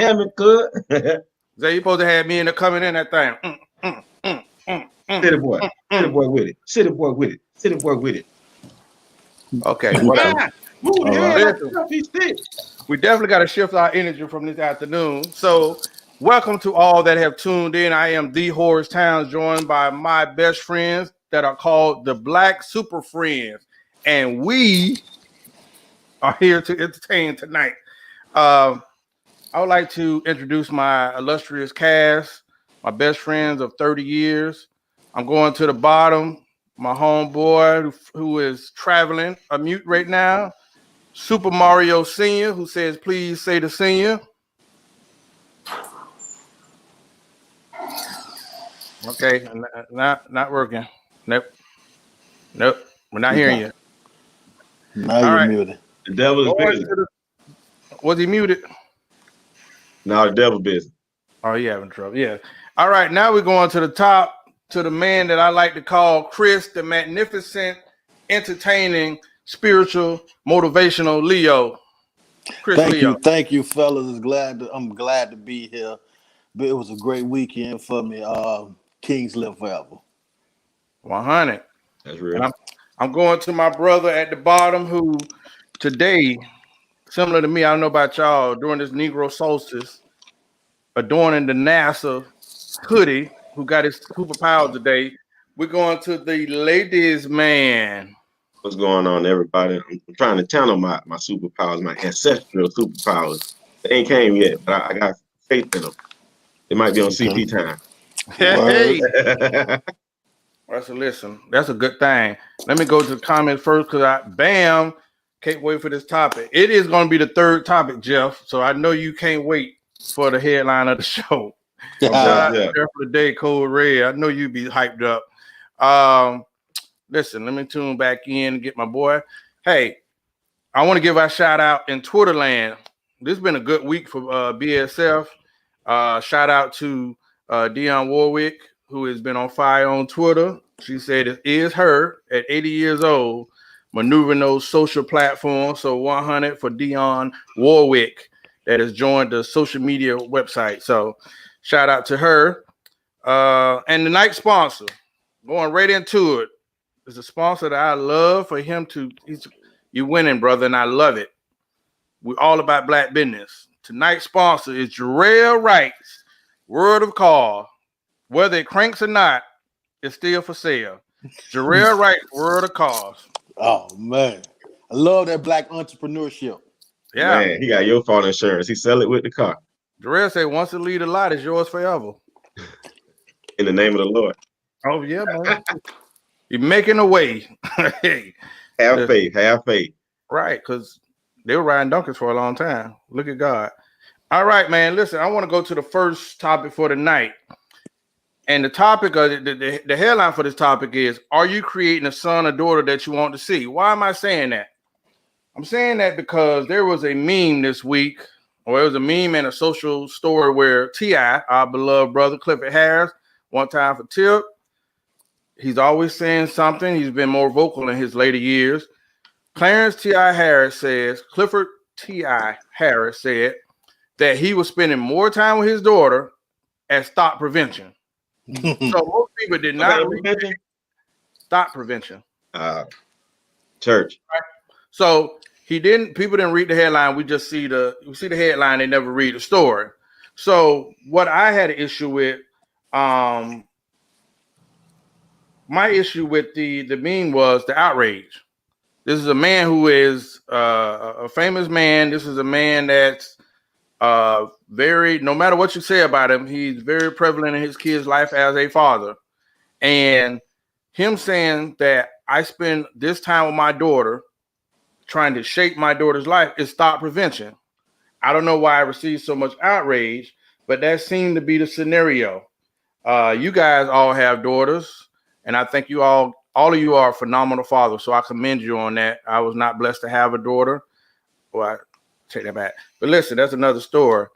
jamming, cuz. Zay, you supposed to have me in the coming in that thing. City boy. City boy with it. City boy with it. City boy with it. Okay, whatever. Move the head like a selfie stick. We definitely got to shift our energy from this afternoon. So, welcome to all that have tuned in. I am the Horace Towns, joined by my best friends that are called the Black Super Friends, and we are here to entertain tonight. I would like to introduce my illustrious cast, my best friends of 30 years. I'm going to the bottom. My homeboy who is traveling, a mute right now. Super Mario Senior, who says, please say the senior. Okay, not working. Nope. We're not hearing you. Now you're muted. The devil is busy. Was he muted? No, the devil busy. Oh, he having trouble. Yeah. All right, now we're going to the top, to the man that I like to call Chris, the magnificent, entertaining, spiritual, motivational Leo. Chris Leo. Thank you, fellas. I'm glad to be here. But it was a great weekend for me. Kings live forever. 100. That's real. And I'm going to my brother at the bottom, who today, similar to me, I don't know about y'all, during this Negro solstice, adorning the NASA hoodie, who got his superpowers today. We're going to the ladies' man. What's going on, everybody? I'm trying to channel my superpowers, my ancestral superpowers. They ain't came yet, but I got faith in them. It might be on CP time. Hey. So listen, that's a good thing. Let me go to the comments first because can't wait for this topic. It is going to be the third topic, Jeff. So I know you can't wait for the headline of the show. There for the day, Code Red. I know you'd be hyped up. Listen, let me tune back in and get my boy. Hey, I want to give our shout out in Twitter land. This has been a good week for BSF. Shout out to Dionne Warwick, who has been on fire on Twitter. She said it is her at 80 years old, maneuvering those social platforms. So 100 for Dionne Warwick that has joined the social media website. So shout out to her. And the night sponsor, going right into it, is a sponsor that I love for him to, you're winning, brother, and I love it. We're all about black business. Tonight's sponsor is Jarrell Wright's Word of Call. Whether it cranks or not, it's still for sale. Jarrell Wright's Word of Cause. Oh, man. I love that black entrepreneurship. Yeah. Man, he got your fault insurance. He sell it with the car. Jarrell said, once it leave the lot, it's yours forever. In the name of the Lord. Oh, yeah, man. You're making a way. Hey. Have faith. Right, because they were riding donkeys for a long time. Look at God. All right, man. Listen, I want to go to the first topic for the night. And the topic of the headline for this topic is, are you creating a son or daughter that you want to see? Why am I saying that? I'm saying that because there was a meme this week, or it was a meme and a social story where T.I., our beloved brother Clifford Harris, one time for Tip, he's always saying something. He's been more vocal in his later years. Clarence T.I. Harris says, Clifford T.I. Harris said that he was spending more time with his daughter at Stop Prevention. So most people did not read Stop Prevention. Church. Right? So people didn't read the headline. We just see the headline, they never read the story. So what I had an issue with, my issue with the meme was the outrage. This is a man who is a famous man. This is a man that's no matter what you say about him, he's very prevalent in his kid's life as a father. And him saying that I spend this time with my daughter trying to shape my daughter's life is Stop Prevention. I don't know why I received so much outrage, but that seemed to be the scenario. You guys all have daughters, and I think all of you are phenomenal fathers, so I commend you on that. I was not blessed to have a daughter. Well, I take that back. But listen, that's another story.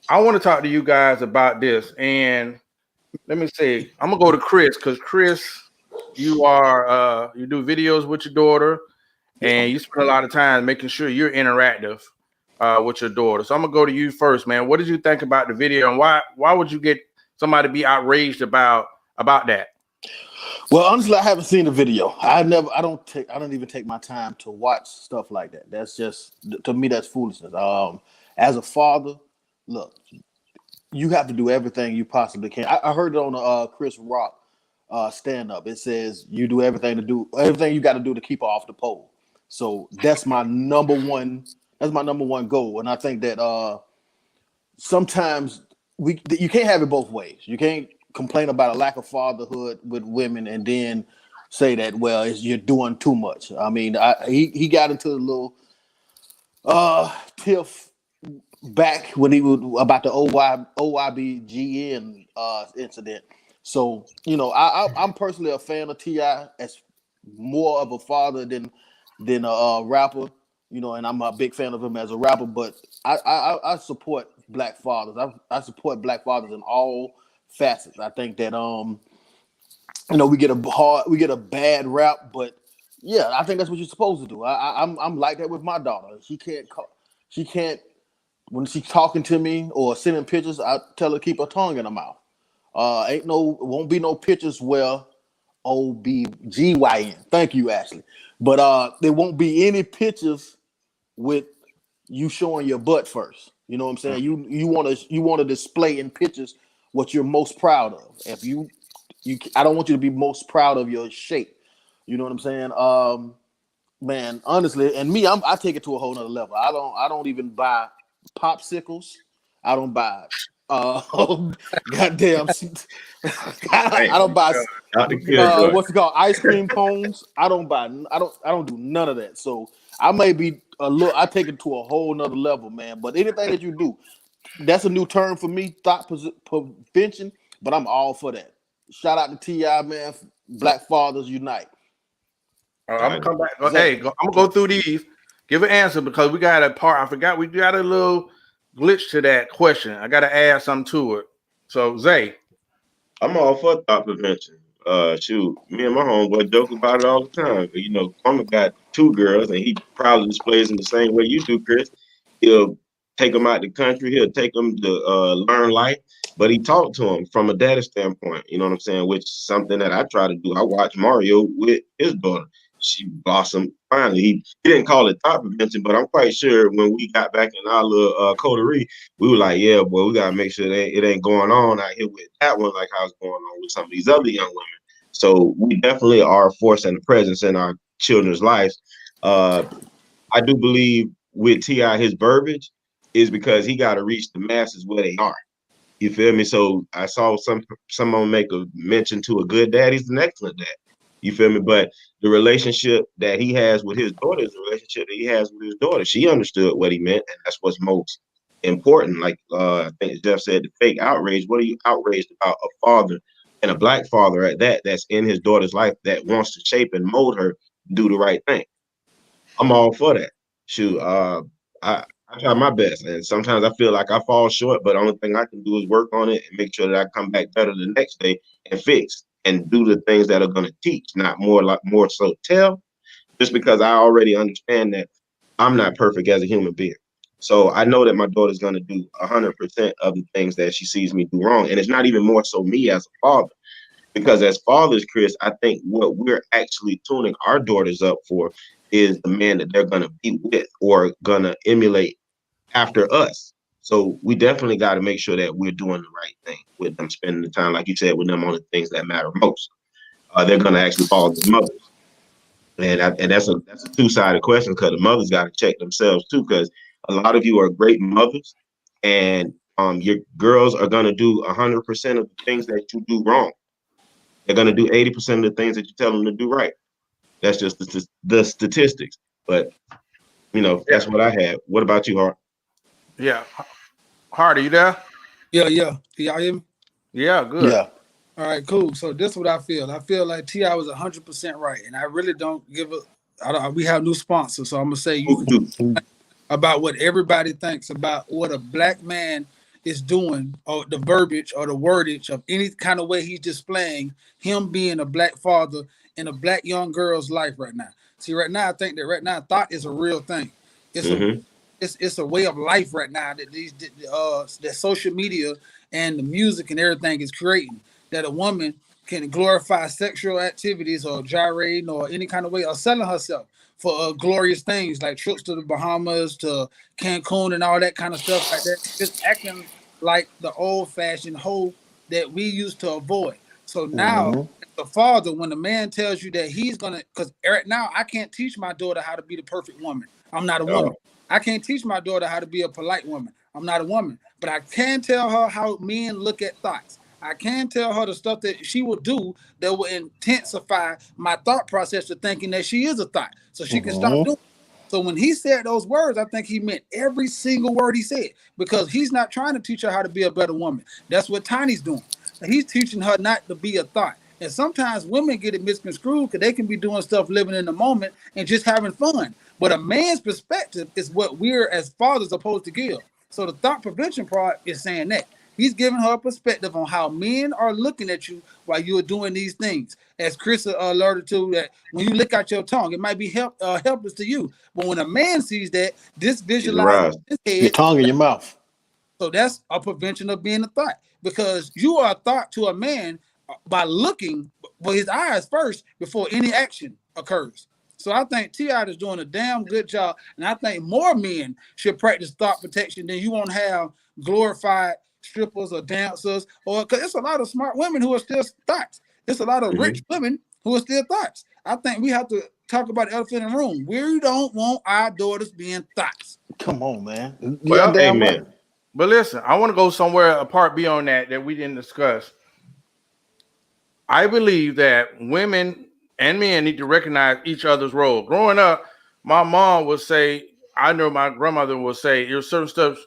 I want to talk to you guys about this, and let me say, I'm gonna go to Chris because Chris, you do videos with your daughter, and you spend a lot of time making sure you're interactive. with your daughter. So I'm gonna go to you first, man. What did you think about the video, and why would you get somebody to be outraged about that? Well, honestly, I haven't seen the video. I don't even take my time to watch stuff like that. That's just, to me, that's foolishness. As a father, look, you have to do everything you possibly can. I heard it on a Chris Rock stand up. It says you do everything you got to do to keep her off the pole. So that's my number one. That's my number one goal. And I think that sometimes you can't have it both ways. You can't complain about a lack of fatherhood with women and then say that, well, you're doing too much. I mean, he got into a little tiff back when he was about the OYBGN incident. So, I'm personally a fan of T.I. as more of a father than a rapper, and I'm a big fan of him as a rapper. But I support black fathers. I support black fathers in all facets. I think that we get a bad rap, but yeah, I think that's what you're supposed to do. I'm like that with my daughter. She can't when she's talking to me or sending pictures, I tell her to keep her tongue in her mouth. Won't be no pictures where OBGYN. Thank you, Ashley. But there won't be any pictures with you showing your butt first. You know what I'm saying? You want to display in pictures what you're most proud of. If I don't want you to be most proud of your shape. You know what I'm saying? Man, honestly, and me, I take it to a whole nother level. I don't even buy popsicles. I don't buy goddamn I don't buy what's it called, ice cream cones. I don't do none of that. So I take it to a whole nother level, man. But anything that you do, that's a new term for me, thought prevention, but I'm all for that. Shout out to T.I., man. Black Fathers Unite. I'm gonna come back. I'm gonna go through these. Give an answer because we got a part. I forgot we got a little glitch to that question. I got to add something to it. So Zay, I'm all for thought prevention. Shoot, me and my homeboy joke about it all the time. Kwame got 2 girls, and he probably displays them the same way you do, Chris. He'll take them out the country. He'll take them to learn life, but he talked to them from a data standpoint. You know what I'm saying? Which is something that I try to do. I watch Mario with his daughter. She blossomed finally. He didn't call it thought prevention, but I'm quite sure when we got back in our little coterie, we were like, yeah, boy, we got to make sure that it ain't going on out here with that one like how it's going on with some of these other young women. So we definitely are a force and a presence in our children's lives. I do believe with T.I., his verbiage is because he got to reach the masses where they are. You feel me? So I saw someone make a mention to a good dad. He's an excellent dad. You feel me? But the relationship that he has with his daughter is the relationship that he has with his daughter. She understood what he meant, and that's what's most important. Like I think Jeff said, the fake outrage. What are you outraged about? A father, and a black father at that, that's in his daughter's life, that wants to shape and mold her to do the right thing. I'm all for that. Shoot, I try my best, and sometimes I feel like I fall short, but the only thing I can do is work on it and make sure that I come back better the next day and fix and do the things that are going to teach, not more so tell, just because I already understand that I'm not perfect as a human being. So I know that my daughter's going to do 100% of the things that she sees me do wrong. And it's not even more so me as a father, because as fathers, Chris, I think what we're actually tuning our daughters up for is the man that they're going to be with or going to emulate after us. So we definitely got to make sure that we're doing the right thing with them, spending the time, like you said, with them on the things that matter most. They're going to actually follow the mothers. And that's a 2-sided question, because the mothers got to check themselves too, because a lot of you are great mothers, and your girls are going to do 100% of the things that you do wrong. They're going to do 80% of the things that you tell them to do right. That's just the statistics. But, that's what I had. What about you, Hart? Yeah. Hart, are you there? Yeah. Can y'all hear me? Yeah, good. Yeah. All right, cool. So this is what I feel. I feel like T.I. was 100% right, and I really don't give a. We have new sponsors, so I'm gonna say you can about what everybody thinks about what a black man is doing, or the verbiage or the wordage of any kind of way he's displaying him being a black father in a black young girl's life right now. See, right now I think that right now thought is a real thing. It's it's a way of life right now that that social media and the music and everything is creating, that a woman can glorify sexual activities or gyrating or any kind of way or selling herself for glorious things like trips to the Bahamas, to Cancun, and all that kind of stuff like that. Just acting like the old fashioned hoe that we used to avoid. So now, Mm-hmm. the father, when the man tells you that he's gonna, because right now I can't teach my daughter how to be the perfect woman. I'm not a woman. I can't teach my daughter how to be a polite woman. I'm not a woman. But I can tell her how men look at thoughts. I can tell her the stuff that she will do that will intensify my thought process to thinking that she is a thought. So she can stop Mm-hmm. doing it. So when he said those words, I think he meant every single word he said, because he's not trying to teach her how to be a better woman. That's what Tiny's doing. He's teaching her not to be a thought. And sometimes women get it misconstrued because they can be doing stuff living in the moment and just having fun. But a man's perspective is what we're as fathers supposed to give. So the thought prevention part is saying that. He's giving her a perspective on how men are looking at you while you're doing these things. As Chris alerted to, that when you lick out your tongue, it might be helpless to you. But when a man sees that, this He's visualizes aroused. in his Your head. tongue in your mouth. So that's a prevention of being a thought, because you are a thought to a man by looking for his eyes first before any action occurs. So I think T.I. is doing a damn good job, and I think more men should practice thought protection. Then you won't have glorified strippers or dancers, or because it's a lot of smart women who are still thoughts. It's a lot of rich women who are still thoughts. I think we have to talk about the elephant in the room. We don't want our daughters being thoughts. Come on, man. You got Well, damn right. Amen. but listen, I want to go somewhere apart beyond that we didn't discuss. I believe that women and men need to recognize each other's role. Growing up, my mom would say, I know my grandmother would say, there's certain stuff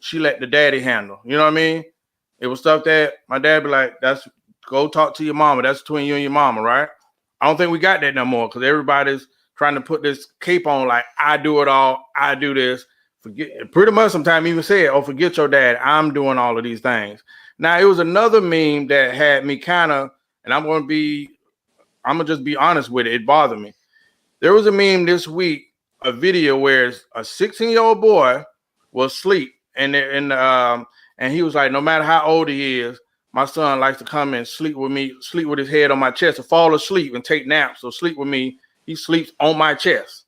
she let the daddy handle. You know what I mean? It was stuff that my dad be like, "That's go talk to your mama. That's between you and your mama, right?" I don't think we got that no more because everybody's trying to put this cape on, like I do it all, I do this. Forget pretty much sometimes even say, "Oh, forget your dad. I'm doing all of these things." Now it was another meme that had me kind of, and I'm gonna just be honest with it. It bothered me. There was a meme this week, a video where a 16-year-old boy was asleep, and he was like, no matter how old he is, my son likes to come and sleep with me, sleep with his head on my chest, or fall asleep and take naps, or sleep with me. He sleeps on my chest.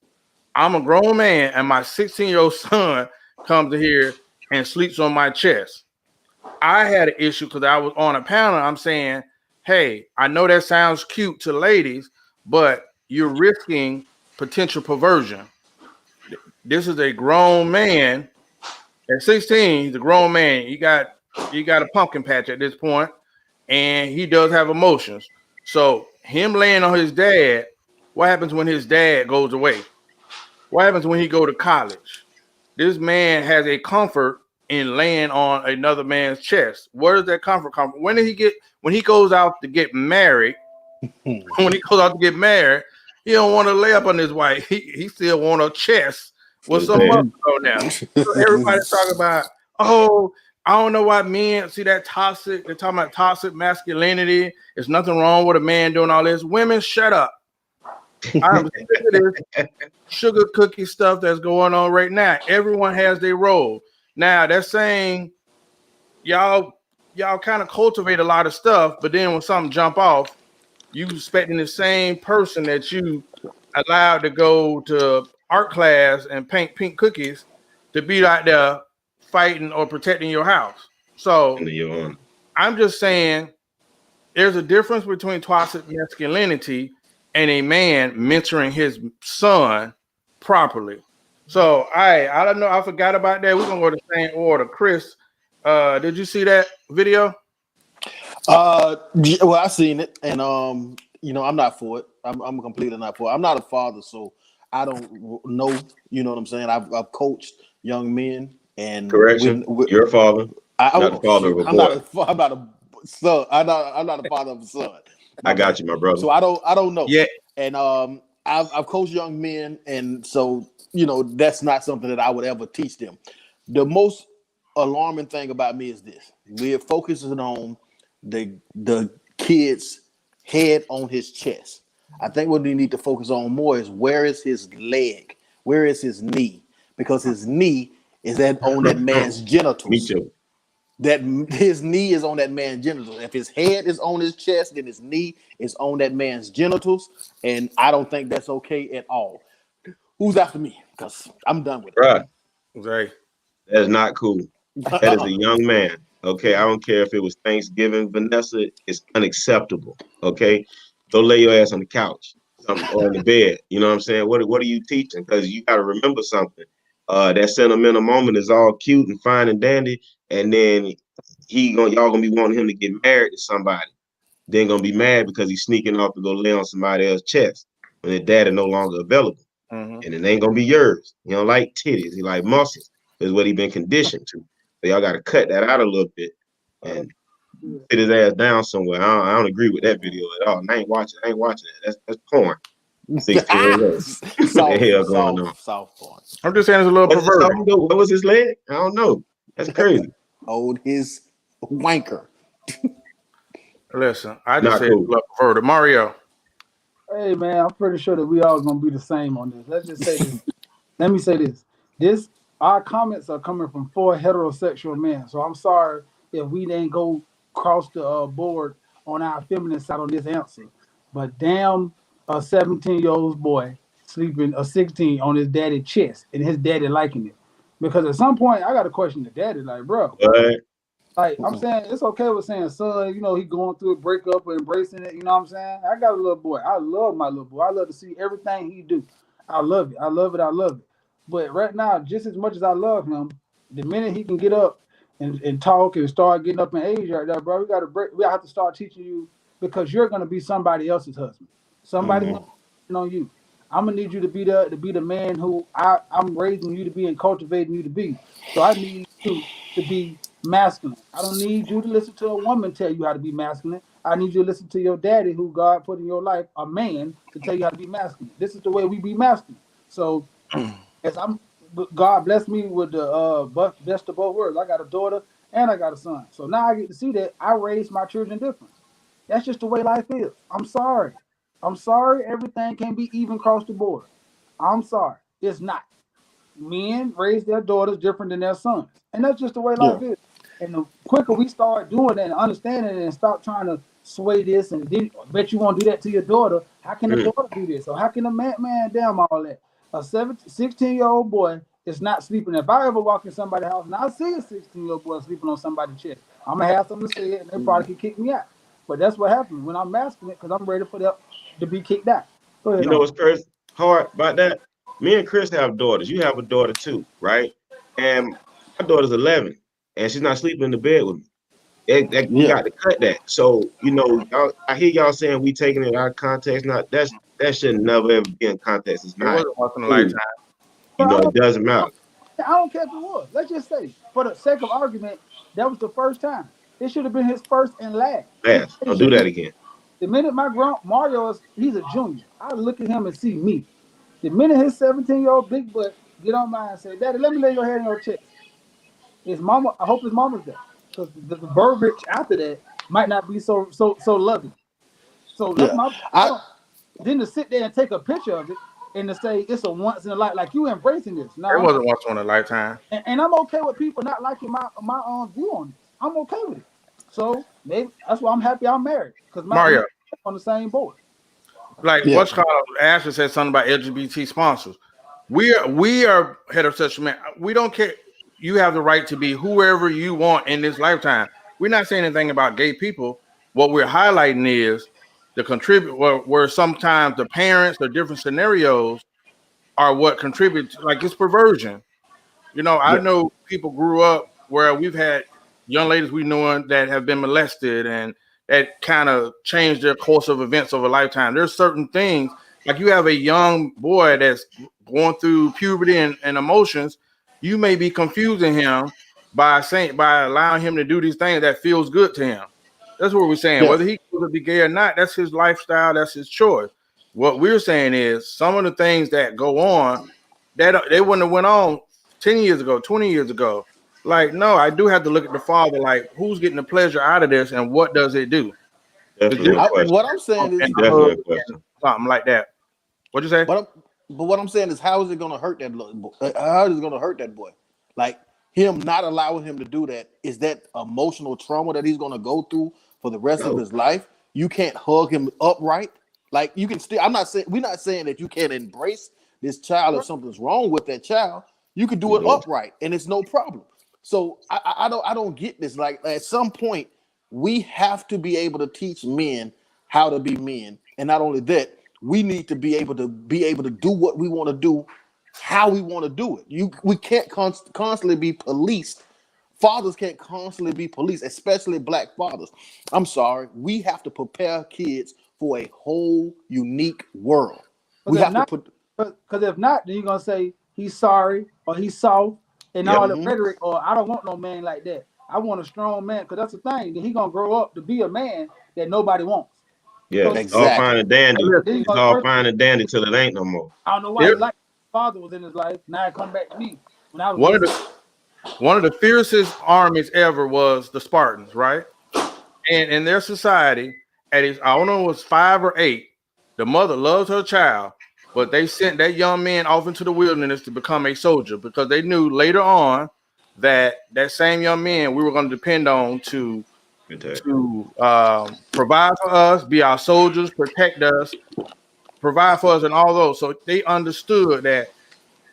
I'm a grown man, and my 16-year-old son comes to here and sleeps on my chest. I had an issue because I was on a panel. I'm saying, hey, I know that sounds cute to ladies, but you're risking potential perversion. This is a grown man at 16. He's a grown man. You got a pumpkin patch at this point, and he does have emotions. So him laying on his dad. What happens when his dad goes away? What happens when he go to college? This man has a comfort in laying on another man's chest. Where does that comfort come from? When did he get? When he goes out to get married, when he goes out to get married, he don't want to lay up on his wife. He still want a chest with some muscle Amen. on there. So everybody talking about, oh, I don't know why men see that toxic. They're talking about toxic masculinity. There's nothing wrong with a man doing all this. Women, shut up. I'm sick of this sugar cookie stuff that's going on right now. Everyone has their role. Now that's saying y'all kind of cultivate a lot of stuff, but then when something jump off, you expecting the same person that you allowed to go to art class and paint pink cookies to be out there fighting or protecting your house. So Into your honor. I'm just saying there's a difference between toxic masculinity and a man mentoring his son properly. So I don't know. I forgot about that. We're gonna go the same order. Chris, did you see that video? Well, I seen it, and I'm not for it. I'm completely not for it. I'm not a father, so I don't know. You know what I'm saying? I've coached young men, and Correction. You're a father, not the father of shoot, a boy. I'm not a son. I'm not a father of a son. I My got bad. you, my brother. So I don't know. Yeah. And I've coached young men, and so that's not something that I would ever teach them. The most alarming thing about me is this: we're focusing on the kid's head on his chest. I think what we need to focus on more is where is his leg, where is his knee, because his knee is on that man's Me genitals. too. That his knee is on that man's genitals. If his head is on his chest, then his knee is on that man's genitals, and I don't think that's okay at all. Who's after me? Because I'm done with Bruh, Zay. that's not cool. That is it. a young man. Okay, I don't care if it was Thanksgiving, Vanessa. It's unacceptable. Okay, go lay your ass on the couch, or in the bed. You know what I'm saying? What are you teaching? Because you got to remember something. That sentimental moment is all cute and fine and dandy, and then y'all gonna be wanting him to get married to somebody. Then gonna be mad because he's sneaking off to go lay on somebody else's chest when his dad is no longer available, and it ain't gonna be yours. He don't like titties. He like muscles. Is what he been conditioned to. So y'all got to cut that out a little bit and sit his ass down somewhere. I don't agree with that video at all. And I ain't watching. I ain't watching that. That's porn. 16 years old. What the hell going on? Soft point. I'm just saying it's a little What's his perverted. song? What was his leg? I don't know. That's crazy. Hold his wanker. Listen, I just Not said it's cool. a little perverted. Mario. Hey man, I'm pretty sure that we all gonna be the same on this. Let's just say this. Let me say this. Our comments are coming from 4 heterosexual men. So I'm sorry if we didn't go cross the board on our feminine side on this answer. But damn, a 17-year-old boy sleeping a 16 on his daddy's chest and his daddy liking it. Because at some point I got to question the daddy, like, bro, But like I'm saying, it's okay with saying, son, he going through a breakup and embracing it. You know what I'm saying? I got a little boy. I love my little boy. I love to see everything he do. I love it. I love it. I love it. But right now, just as much as I love him, the minute he can get up and talk and start getting up in age right there, bro, we have to start teaching you, because you're gonna be somebody else's husband. Somebody gonna be on you. I'm gonna need you to be the man who I'm raising you to be and cultivating you to be. So I need you to be masculine. I don't need you to listen to a woman tell you how to be masculine. I need you to listen to your daddy, who God put in your life, a man, to tell you how to be masculine. This is the way we be masculine. So as God blessed me with the best of both worlds. I got a daughter and I got a son. So now I get to see that I raised my children different. That's just the way life is. I'm sorry. I'm sorry. Everything can be even across the board. I'm sorry. It's not. Men raise their daughters different than their sons, and that's just the way life is. And the quicker we start doing that and understanding it and stop trying to sway this and then bet you won't do that to your daughter, how can a daughter do this? Or how can a man damn all that? A 16-year-old boy is not sleeping. If I ever walk in somebody's house and I see a 16-year-old boy sleeping on somebody's chest, I'm gonna have something to say, and they probably could kick me out. But that's what happens when I'm masking it, because I'm ready for them to be kicked out. Go ahead you know on. what's crazy hard about that? Me and Chris have daughters. You have a daughter too, right? And my daughter's 11, and she's not sleeping in the bed with me. We got to cut that. So I hear y'all saying we taking it out of context. Not that should never ever be in context. It's It not wasn't once in a cool. lifetime. It doesn't matter. I don't care if it was. Let's just say, for the sake of argument, that was the first time. It should have been his first and last. Fast. It Don't do should be. that again. The minute Mario he's a junior. I look at him and see me. The minute his 17-year-old big butt get on mine and say, "Daddy, let me lay your head in your chest." His mama, I hope his mama's there, because the verbiage after that might not be so loving. So that's my. I don't. Then to sit there and take a picture of it and to say it's a once in a life, like you embracing this. No, It wasn't once in a lifetime. and I'm okay with people not liking my view on this. I'm okay with it. So maybe that's why I'm happy I'm married, because Mario, on the same board. like what's called Ashley said something about LGBT sponsors. We are heterosexual men. We don't care. You have the right to be whoever you want in this lifetime. We're not saying anything about gay people. What we're highlighting is the contribute where sometimes the parents or different scenarios are what contribute to, like, it's perversion. I know people grew up where we've had young ladies we know that have been molested, and that kind of changed their course of events over a lifetime. There's certain things, like you have a young boy that's going through puberty and emotions. You may be confusing him by allowing him to do these things that feels good to him. That's what we're saying. Whether he goes to be gay or not, that's his lifestyle, that's his choice. What we're saying is some of the things that go on that they wouldn't have went on 10 years ago, 20 years ago. Like, no, I do have to look at the father, like, who's getting the pleasure out of this and what does it do? Definitely a question. What I'm saying is, Definitely a question. Something like that. What'd you say? But what I'm saying is, how is it going to hurt that little boy? How is it going to hurt that boy? Like him not allowing him to do that, is that emotional trauma that he's going to go through for the rest of No, his life? You can't hug him upright. Like you can still. I'm not saying we're not saying that you can't embrace this child if something's wrong with that child. You can do it no. upright, and it's no problem. So I don't get this. Like at some point, we have to be able to teach men how to be men, and not only that, we need to be able to do what we want to do, how we want to do it. We can't constantly be policed. Fathers can't constantly be policed, especially black fathers. I'm sorry. We have to prepare kids for a whole unique world. We Because if have to not, put. because if not, then you're gonna say he's sorry or he's soft and Yep. all the rhetoric, or I don't want no man like that. I want a strong man, because that's the thing. Then he gonna grow up to be a man that nobody wants. Yeah, So it's all fine Exactly. and dandy. Listen, then you It's gonna all first, fine and dandy till it ain't no more. I don't know why there, he liked his father was in his life. Now it come back to me when I was one of messing. the one of the fiercest armies ever was the Spartans, right? And in their society, at his, I don't know, it was 5 or 8, the mother loves her child, but they sent that young man off into the wilderness to become a soldier because they knew later on that that same young man we were going to depend on Okay. to provide for us, be our soldiers, protect us, provide for us, and all those. So they understood that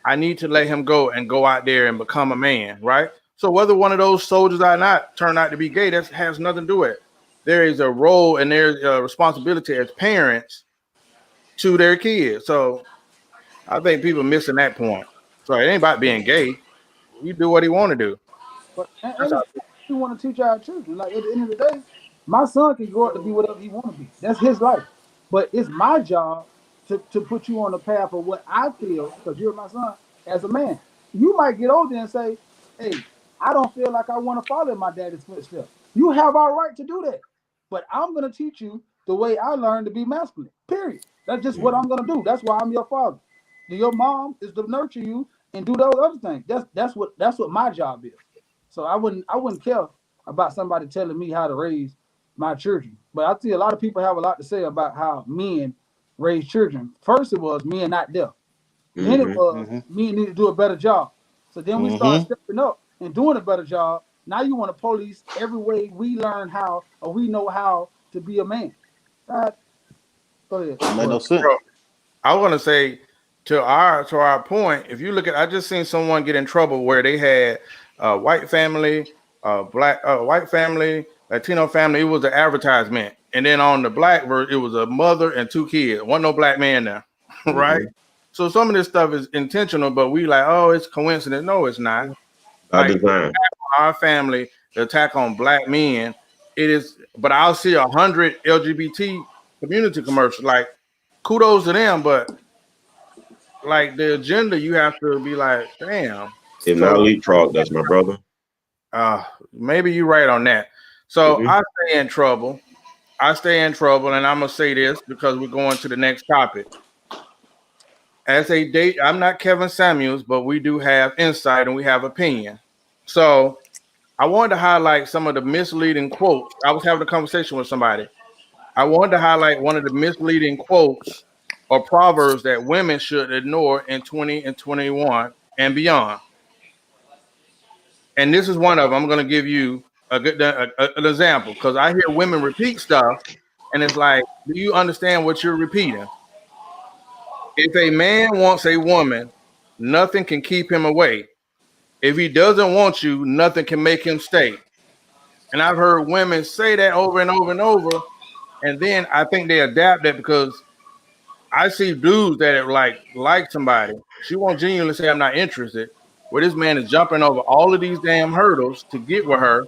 I need to let him go and go out there and become a man, right? So whether one of those soldiers or not turn out to be gay, that has nothing to do with it. There is a role and there's a responsibility as parents to their kids. So I think people missing that point. So it ain't about being gay. You do what he want to do. But That's and how it's we want to teach our children. Like at the end of the day, my son can grow up to be whatever he want to be. That's his life. But it's my job to put you on the path of what I feel, because you're my son, as a man. You might get older and say, hey, I don't feel like I want to follow in my daddy's footsteps. You have our right to do that. But I'm gonna teach you the way I learned to be masculine. Period. That's just what I'm gonna do. That's why I'm your father. Your mom is to nurture you and do those other things. That's what my job is. So I wouldn't care about somebody telling me how to raise my children. But I see a lot of people have a lot to say about how men raise children. First it was men not there. Then it Mm-hmm. was Mm-hmm. men need to do a better job. So then we start Mm-hmm. stepping up and doing a better job. Now you want to police every way we learn how or we know how to be a man. Uh, Go ahead. That made Go no ahead. bro. sense. I want to say to our point, if you look at, I just seen someone get in trouble where they had a white family, white family, Latino family. It was an advertisement, and then on the black version, it was a mother and 2 kids. Wasn't no black man there, right? Mm-hmm. So some of this stuff is intentional, but we like, oh, it's coincidence. No, it's not. By Like design. our family, the attack on black men, it is. But I'll see 100 LGBT community commercials. Like, kudos to them, but like the agenda, you have to be like, damn. If not So leapfrog, that's my brother. maybe you're right on that. So Mm-hmm. I stay in trouble. I stay in trouble, and I'm gonna say this because we're going to the next topic. As a date, I'm not Kevin Samuels, but we do have insight and we have opinion. So I wanted to highlight some of the misleading quotes. I was having a conversation with somebody. I wanted to highlight one of the misleading quotes or proverbs that women should ignore in 20 and 21 and beyond. And this is one of them. I'm going to give you an example because I hear women repeat stuff, and it's like, do you understand what you're repeating? If a man wants a woman, nothing can keep him away. If he doesn't want you, nothing can make him stay. And I've heard women say that over and over and over, and then I think they adapt that because I see dudes that are like somebody. She won't genuinely say I'm not interested. Where this man is jumping over all of these damn hurdles to get with her,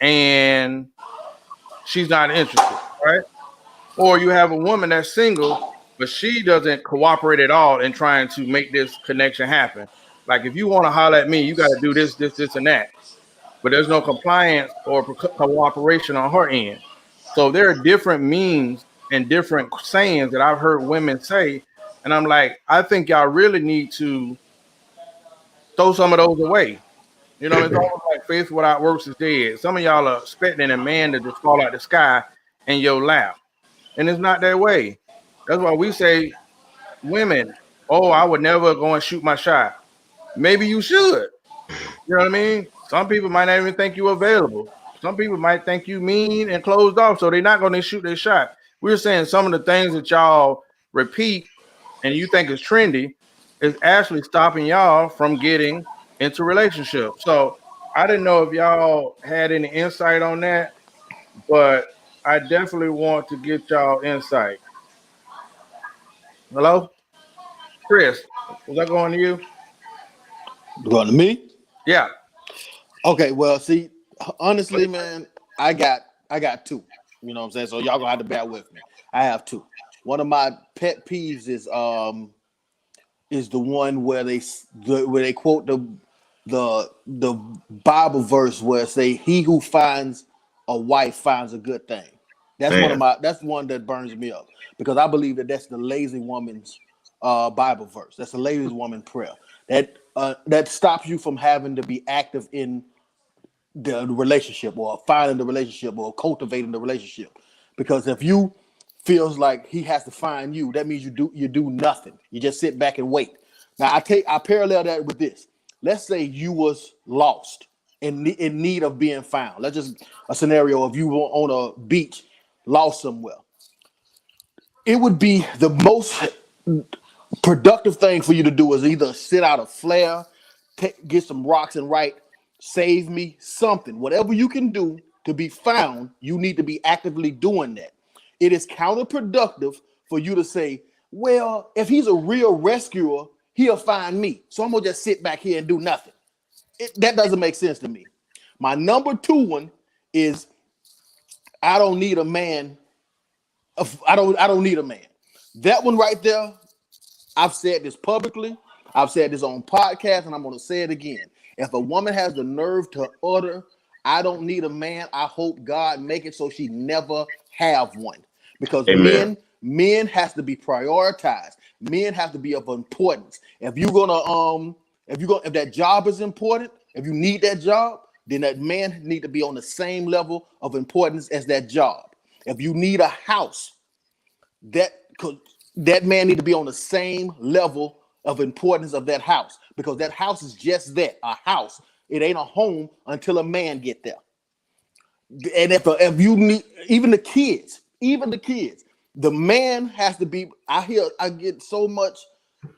and she's not interested, right? Or you have a woman that's single, but she doesn't cooperate at all in trying to make this connection happen. Like if you want to holler at me, you got to do this, this, this, and that. But there's no compliance or cooperation on her end. So there are different means and different sayings that I've heard women say, and I'm like, I think y'all really need to throw some of those away. You know, it's almost like faith without works is dead. Some of y'all are expecting a man to just fall out the sky in your lap, and it's not that way. That's why we say women, oh, I would never go and shoot my shot. Maybe you should. You know what I mean? Some people might not even think you're available. Some people might think you mean and closed off, so they're not going to shoot their shot. We're saying some of the things that y'all repeat and you think is trendy is actually stopping y'all from getting into relationships. So I didn't know if y'all had any insight on that, but I definitely want to get y'all insight. Hello, Chris, was that going to you? Going to me? Yeah. Okay, well, see, honestly, man, I got two. You know what I'm saying? So y'all gonna have to bear with me. I have two. One of my pet peeves is the one where where they quote the Bible verse where it say, "He who finds a wife finds a good thing." Man, That's one that burns me up because I believe that that's the lazy woman's Bible verse. That's the lazy woman prayer that stops you from having to be active in the relationship or finding the relationship or cultivating the relationship. Because if you feels like he has to find you, that means you do nothing. You just sit back and wait. Now I parallel that with this. Let's say you was lost in need of being found. Let's just a scenario of you were on a beach, lost somewhere. It would be the most productive thing for you to do is either sit out a flare, get some rocks and write, save me, something. Whatever you can do to be found, you need to be actively doing that. It is counterproductive for you to say, well, if he's a real rescuer, he'll find me. So I'm going to just sit back here and do nothing. That doesn't make sense to me. My number two one is I don't need a man. I don't need a man. That one right there, I've said this publicly. I've said this on podcast, and I'm going to say it again. If a woman has the nerve to utter, "I don't need a man," I hope God make it so she never have one. Because amen. men has to be prioritized. Men have to be of importance. If that job is important, if you need that job, then that man need to be on the same level of importance as that job. If you need a house, that that man need to be on the same level of importance of that house because that house is just that, a house. It ain't a home until a man get there. And if you need even the kids, the man has to be. I get so much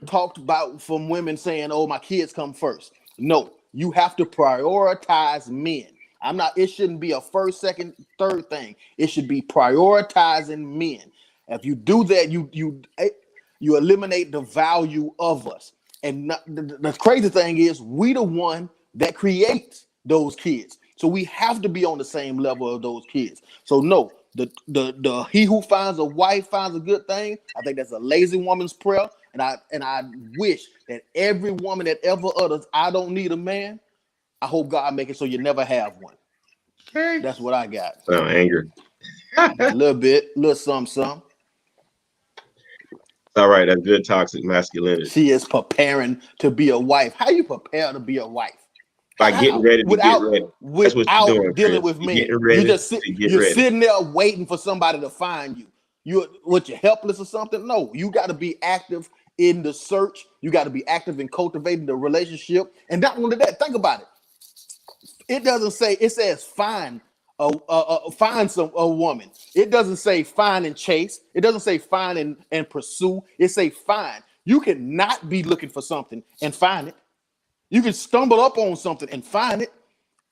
talked about from women saying, "Oh, my kids come first." No, you have to prioritize men. I'm not. It shouldn't be a first, second, third thing. It should be prioritizing men. If you do that, you eliminate the value of us. And the crazy thing is, we the one that creates those kids. So we have to be on the same level of those kids. So no, the he who finds a wife finds a good thing. I think that's a lazy woman's prayer. And I wish that every woman that ever utters, "I don't need a man," I hope God make it so you never have one. Okay. That's what I got. Sound angry. A little bit, a little some. All right, that's good toxic masculinity. She is preparing to be a wife. How you prepare to be a wife? By getting ready to get Without ready. That's what you're without doing, dealing Chris. with You're men. getting ready to get You're ready. sitting there waiting for somebody to find you. You're helpless or something? No, you got to be active in the search. You got to be active in cultivating the relationship. And not only that, think about it. It doesn't say, it says find find a woman. It doesn't say find and chase. It doesn't say find and pursue. It say find. You can not be looking for something and find it. You can stumble up on something and find it.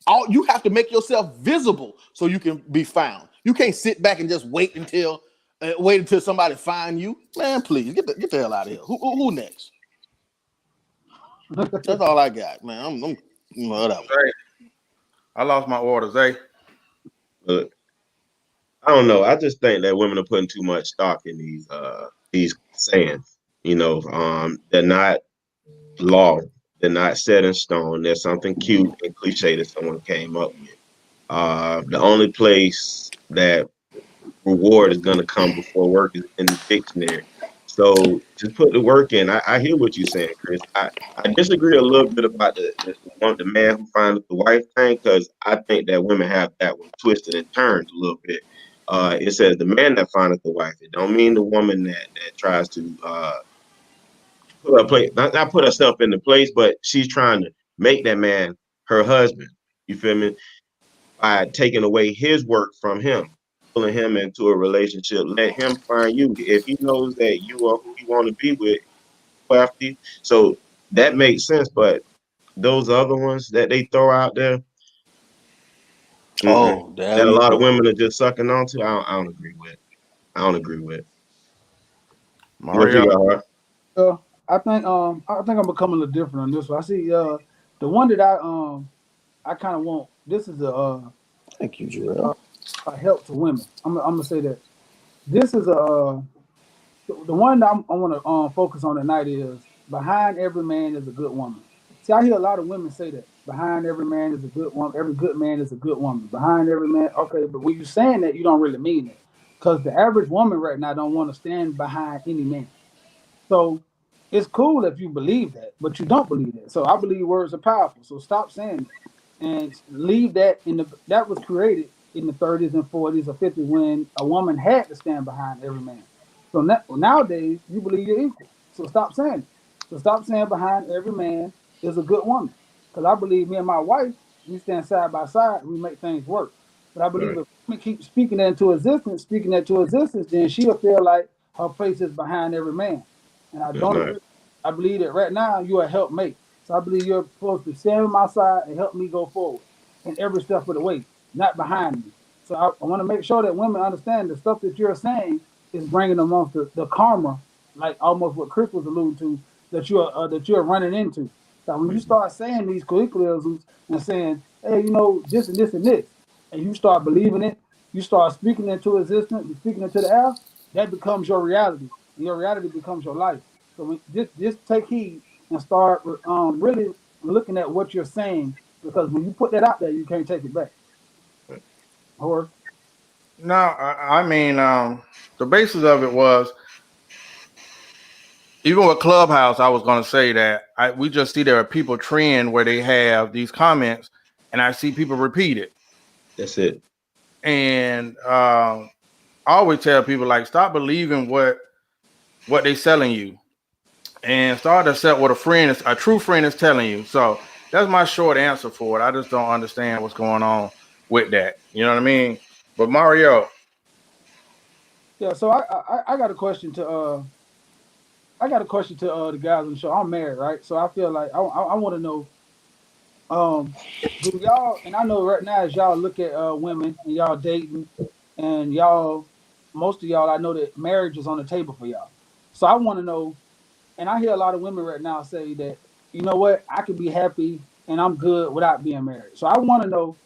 All you have to make yourself visible so you can be found. You can't sit back and just wait until somebody find you. Man, please get the hell out of here. Who next? That's all I got, man. I'm whatever. Zay, I lost my orders, eh? But I don't know. I just think that women are putting too much stock in these sayings. They're not law. They're not set in stone. They're something cute and cliche that someone came up with. The only place that reward is going to come before work is in the dictionary. So just put the work in. I hear what you're saying, Chris. I disagree a little bit about the man who finds the wife thing because I think that women have that one twisted and turned a little bit. It says the man that findeth the wife. It don't mean the woman that tries to put her place, not put herself in the place, but she's trying to make that man her husband. You feel me? By taking away his work from him, pulling him into a relationship. Let him find you. If he knows that you are who he want to be with, go after you. So that makes sense. But those other ones that they throw out there, Oh, there that a you lot of go. women are just sucking onto, I don't agree with. I don't agree with. What you Mario. got, Hart? I think I'm becoming a little different on this one. I see the one that I kind of want. This is Thank you, a Jarrell. a help to women. I'm gonna say that this is the one that I want to focus on tonight is behind every man is a good woman. See, I hear a lot of women say that behind every man is a good woman. Every good man is a good woman. Behind every man, okay, but when you're saying that, you don't really mean it, because the average woman right now don't want to stand behind any man. So it's cool if you believe that, but you don't believe that. So I believe words are powerful. So stop saying it and leave that in the that was created in the 30s and 40s or 50s when a woman had to stand behind every man. So nowadays you believe you're equal. So stop saying it. So stop saying behind every man is a good woman. Because I believe me and my wife, we stand side by side, we make things work. But I believe Right, if we keep speaking that into existence, then she'll feel like her place is behind every man. And I that's don't nice. agree. I believe that right now you're a helpmate. So I believe you're supposed to stand on my side and help me go forward in every step of the way, not behind me. So I want to make sure that women understand the stuff that you're saying is bringing amongst the karma, like almost what Chris was alluding to, that you're running into. So when you start saying these colloquialisms and saying, hey, this and this and this, and you start believing it, you start speaking into existence, you speaking into the air, that becomes your reality. And your reality becomes your life. So just take heed and start really looking at what you're saying, because when you put that out there, you can't take it back. Or No, I mean, the basis of it was even with Clubhouse. I was going to say that we just see there are people trend where they have these comments, and I see people repeat it. That's it. And I always tell people like, stop believing what they selling you, and start to accept what a true friend is telling you. So that's my short answer for it. I just don't understand what's going on with that. You know what I mean? But Mario, yeah, so I got a question to the guys on the show. I'm married, right? So I feel like I want to know, um do y'all, and I know right now as y'all look at women and y'all dating, and y'all, most of y'all, I know that marriage is on the table for y'all. So I want to know, and I hear a lot of women right now say that, you know what, I could be happy and I'm good without being married. So I want to know,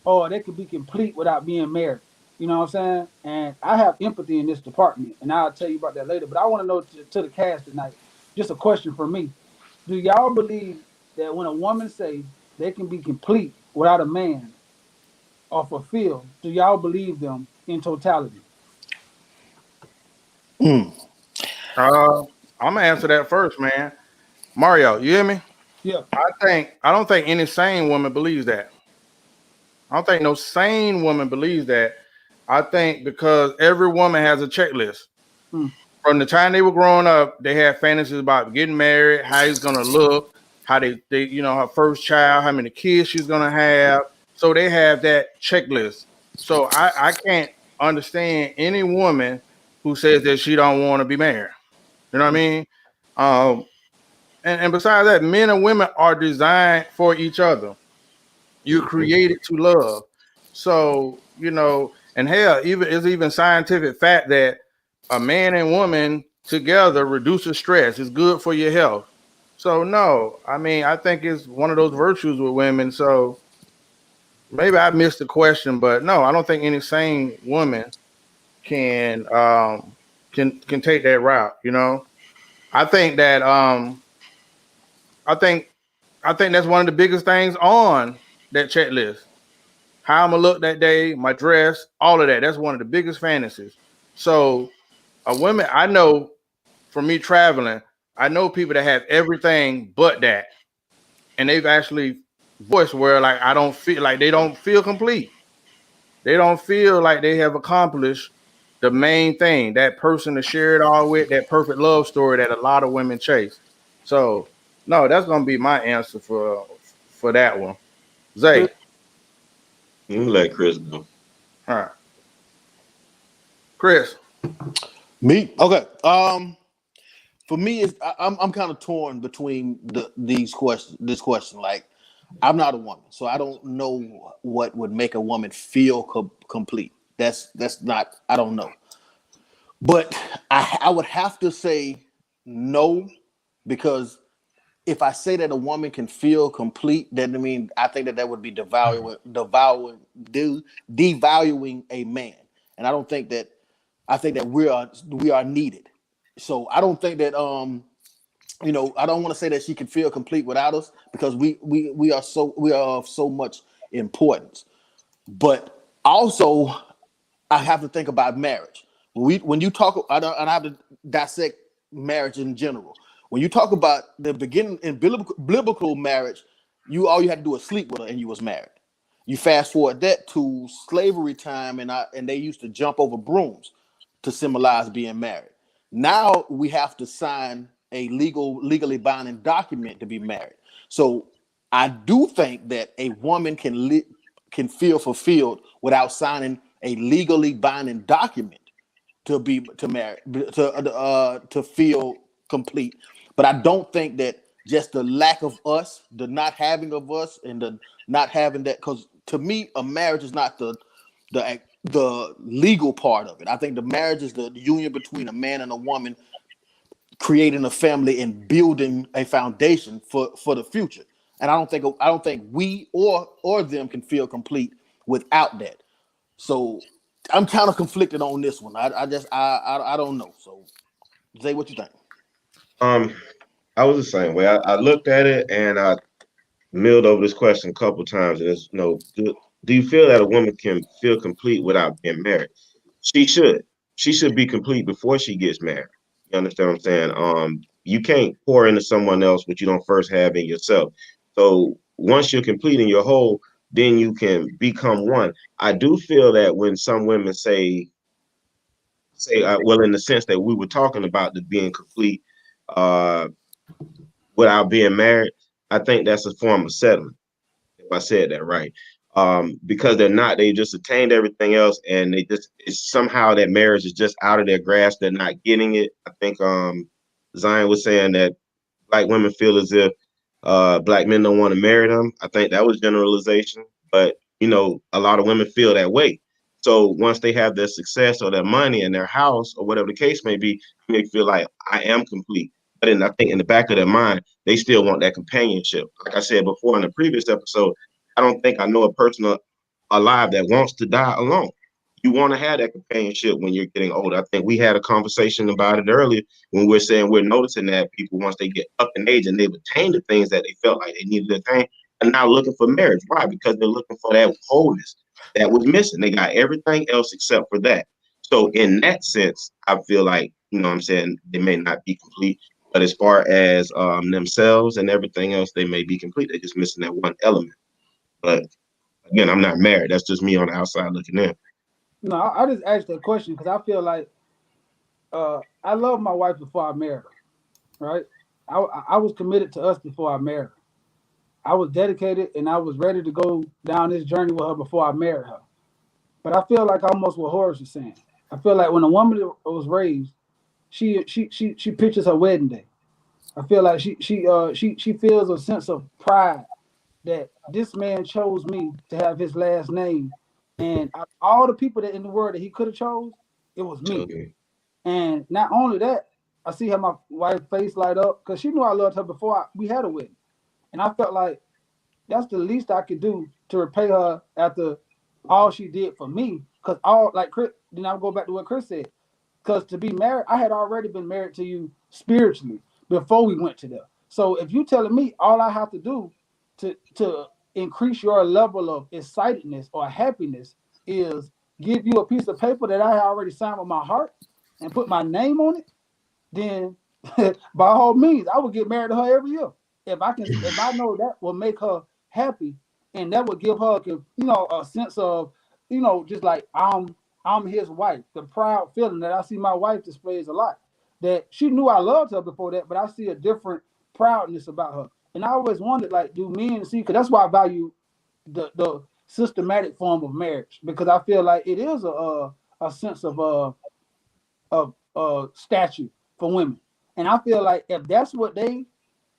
or they could be complete without being married. You know what I'm saying? And I have empathy in this department, and I'll tell you about that later. But I want to know to the cast tonight, just a question for me. Do y'all believe that when a woman say they can be complete without a man or fulfilled, do y'all believe them in totality? Mm. uh, I'm gonna answer that first, man. Mario, you hear me? Yeah. I don't think any sane woman believes that. I don't think no sane woman believes that. I think because every woman has a checklist. Hmm. From the time they were growing up, they had fantasies about getting married, how he's gonna look, how they her first child, how many kids she's gonna have. So they have that checklist. So I can't understand any woman who says that she don't want to be married. You know what I Hmm. mean? Um, and besides that, men and women are designed for each other. You're Mhm. created to love. So, and hell, even scientific fact that a man and woman together reduces stress. It's good for your health. So no, I mean, I think it's one of those virtues with women. So maybe I missed the question, but no, I don't think any sane woman can can take that route, I think that I think I think that's one of the biggest things on that checklist. How I'm gonna look that day, my dress, all of that. That's one of the biggest fantasies. So a woman I know from me traveling, I know people that have everything but that. And they've actually voiced where like I don't feel like they don't feel complete. They don't feel like they have accomplished the main thing, that person to share it all with, that perfect love story that a lot of women chase. So no, that's gonna be my answer for that one. Zay, You let Chris go. all right, Chris. Me? Okay. For me, I'm kind of torn between these questions. This question, like, I'm not a woman, so I don't know what would make a woman feel complete. That's not. I don't know, but I would have to say no, because if I say that a woman can feel complete, then I mean I think that would be devaluing a man, and I don't think that. I think that we are needed. So I don't think that I don't want to say that she can feel complete without us, because we are of so much importance. But also, I have to think about marriage. When you talk, I have to dissect marriage in general. When you talk about the beginning in biblical marriage, all you had to do was sleep with her and you was married. You fast forward that to slavery time, and they used to jump over brooms to symbolize being married. Now we have to sign a legally binding document to be married. So I do think that a woman can feel fulfilled without signing a legally binding document to marry to feel complete. But I don't think that just the lack of us, the not having of us, and the not having that, because to me, a marriage is not the legal part of it. I think the marriage is the union between a man and a woman, creating a family and building a foundation for the future. And I don't think we or them can feel complete without that. So I'm kind of conflicted on this one. I don't know. So Zay, what you think? Um, I was the same way. I looked at it and I milled over this question a couple times. And it's, do you feel that a woman can feel complete without being married? She should. She should be complete before she gets married. You understand what I'm saying? You can't pour into someone else what you don't first have in yourself. So once you're complete in your whole, then you can become one. I do feel that when some women say, well, in the sense that we were talking about the being complete uh, without being married, I think that's a form of settling. If I said that right, because they just attained everything else, and it's somehow that marriage is just out of their grasp. They're not getting it. I think Zion was saying that black women feel as if black men don't want to marry them. I think that was generalization, but a lot of women feel that way. So once they have their success or their money and their house or whatever the case may be, they feel like I am complete. But then I think in the back of their mind, they still want that companionship. Like I said before in the previous episode, I don't think I know a person alive that wants to die alone. You want to have that companionship when you're getting older. I think we had a conversation about it earlier when we're saying we're noticing that people, once they get up in age and they've attained the things that they felt like they needed to attain, are now looking for marriage. Why? Because they're looking for that wholeness that was missing. They got everything else except for that. So in that sense, I feel like, what I'm saying, they may not be complete, but as far as themselves and everything else, they may be complete. They're just missing that one element. But again, I'm not married. That's just me on the outside looking in. No, I just asked that question because I feel like I love my wife before I married her. Right? I was committed to us before I married her. I was dedicated and I was ready to go down this journey with her before I married her. But I feel like almost what Horace is saying. I feel like when a woman was raised, she pictures her wedding day. I feel like she feels a sense of pride that this man chose me to have his last name, and out of all the people that in the world that he could have chose, it was me. Okay. And not only that, I see how my wife's face light up because she knew I loved her before we had a wedding, and I felt like that's the least I could do to repay her after all she did for me. Because all like Chris, then I'll go back to what Chris said. Because to be married, I had already been married to you spiritually before we went to there. So if you telling me all I have to do to increase your level of excitedness or happiness is give you a piece of paper that I already signed with my heart and put my name on it, then by all means, I would get married to her every year. If I know that will make her happy, and that would give her, a sense of, just like I'm his wife. The proud feeling that I see my wife displays a lot. That she knew I loved her before that, but I see a different proudness about her. And I always wondered, like, do men see? Because that's why I value the systematic form of marriage, because I feel like it is a sense of statue for women. And I feel like if that's what they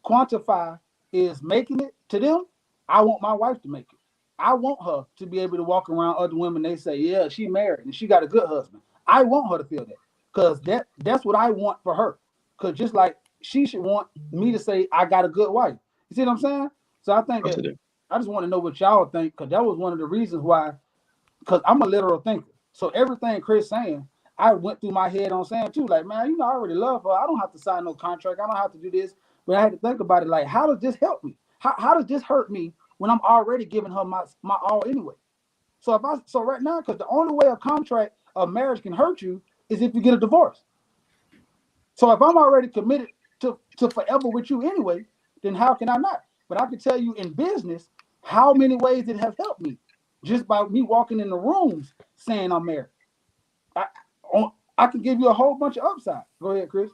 quantify is making it to them, I want my wife to make it. I want her to be able to walk around other women. They say, yeah, she married and she got a good husband. I want her to feel that, because that's what I want for her. Because just like she should want me to say, I got a good wife. You see what I'm saying? So I think that I just want to know what y'all think, because that was one of the reasons why, because I'm a literal thinker. So everything Chris saying, I went through my head on saying too, like, man, I already love her. I don't have to sign no contract. I don't have to do this. But I had to think about it, like, how does this help me? How does this hurt me when I'm already giving her my all anyway? So right now, because the only way a contract of marriage can hurt you is if you get a divorce. So if I'm already committed to forever with you anyway, then how can I not? But I can tell you in business how many ways it has helped me just by me walking in the rooms saying I'm married. I, I can give you a whole bunch of upside. Go ahead, Chris.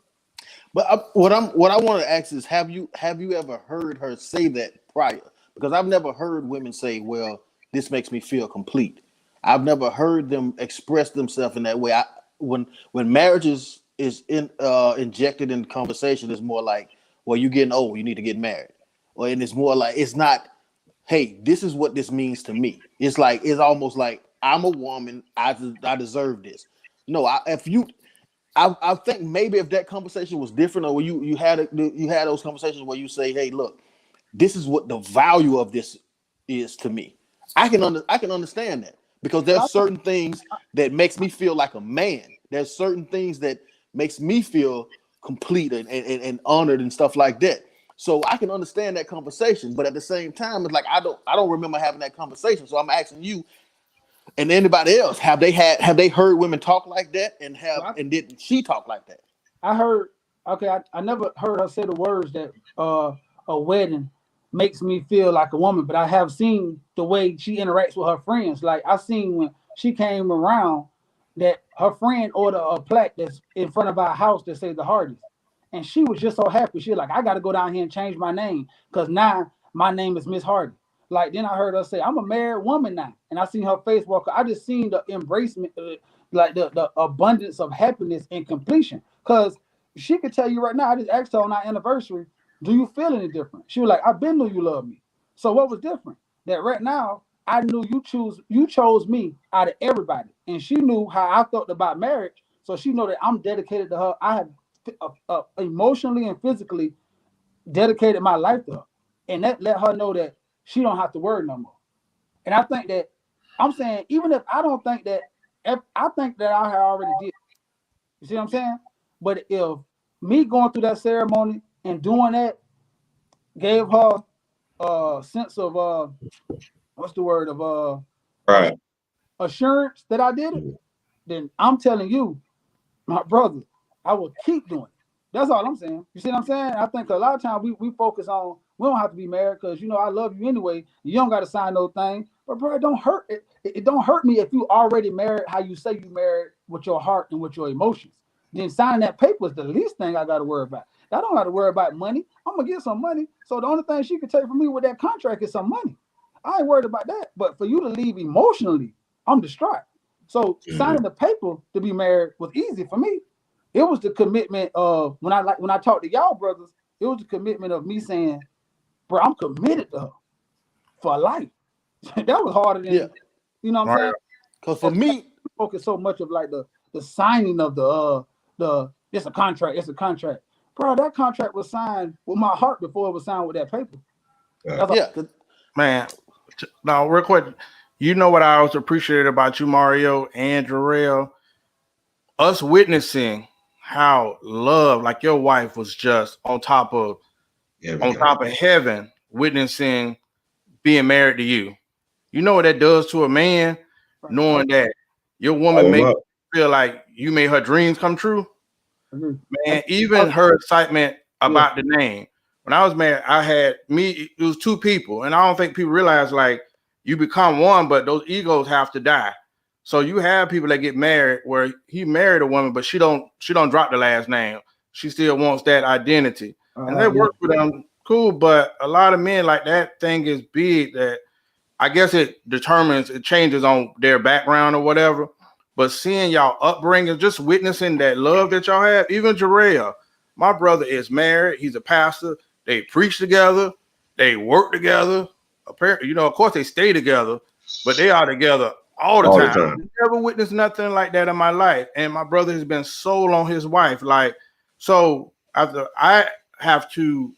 But what I want to ask is, have you ever heard her say that prior? Because I've never heard women say, "Well, this makes me feel complete." I've never heard them express themselves in that way. When marriage is injected in conversation, it's more like, "Well, you're getting old, you need to get married," and it's more like, it's not, "Hey, this is what this means to me." It's like, it's almost like, I'm a woman, I deserve this. No, I think maybe if that conversation was different, or you had those conversations where you say, "Hey, look, this is what the value of this is to me." I can understand that, because there's certain things that makes me feel like a man. There's certain things that makes me feel complete and honored and stuff like that. So I can understand that conversation, but at the same time, it's like, I don't remember having that conversation. So I'm asking you and anybody else, have they heard women talk like that, and didn't she talk like that? I heard, okay, I never heard her say the words that a wedding makes me feel like a woman, but I have seen the way she interacts with her friends. Like, I seen when she came around that her friend ordered a plaque that's in front of our house that says the Hardys. And she was just so happy. She was like, I got to go down here and change my name, because now my name is Miss Hardy. Like, then I heard her say, I'm a married woman now. And I seen her face walk. I just seen the embracement, like the abundance of happiness and completion. Because she could tell you right now, I just asked her on our anniversary, do you feel any different? She was like, I've been knew you love me. So what was different? That right now, I knew you chose me out of everybody. And she knew how I felt about marriage. So she know that I'm dedicated to her. I have emotionally and physically dedicated my life to her. And that let her know that she don't have to worry no more. And I think that, I'm saying, even if I don't think that, if I think that I already did. You see what I'm saying? But if me going through that ceremony and doing that gave her a sense of what's the word of Right. assurance that I did it, then I'm telling you, my brother, I will keep doing it. That's all I'm saying. You see what I'm saying? I think a lot of times we focus on, we don't have to be married because, I love you anyway. You don't got to sign no thing. But bro, it don't hurt. It don't hurt me if you already married how you say you married, with your heart and with your emotions. Then signing that paper is the least thing I got to worry about. I don't got to worry about money. I'm going to get some money. So the only thing she could take from me with that contract is some money. I ain't worried about that. But for you to leave emotionally, I'm distraught. So signing the paper to be married was easy for me. It was the commitment of when I talked to y'all brothers, it was the commitment of me saying, bro, I'm committed to her for life. That was harder than, you know what I'm saying? Because for me, focus so much of like the signing of the it's a contract. Bro, that contract was signed with my heart before it was signed with that paper. Man, now real quick, you know what I always appreciated about you, Mario and Jarrell? Us witnessing how love, like your wife was just on top of heaven, witnessing being married to you. You know what that does to a man, knowing that your woman makes you feel like you made her dreams come true. Man, even her excitement about the name. When I was married, it was two people, and I don't think people realize, like, you become one, but those egos have to die. So you have people that get married where he married a woman, but she don't drop the last name. She still wants that identity. and that works for them. Cool, but a lot of men like that thing is big that I guess it changes on their background or whatever. But seeing y'all upbringing, just witnessing that love that y'all have, even Jarrell, my brother is married. He's a pastor. They preach together. They work together. Apparently, of course they stay together, but they are together all the time. I never witnessed nothing like that in my life. And my brother has been sold on his wife. So after I have to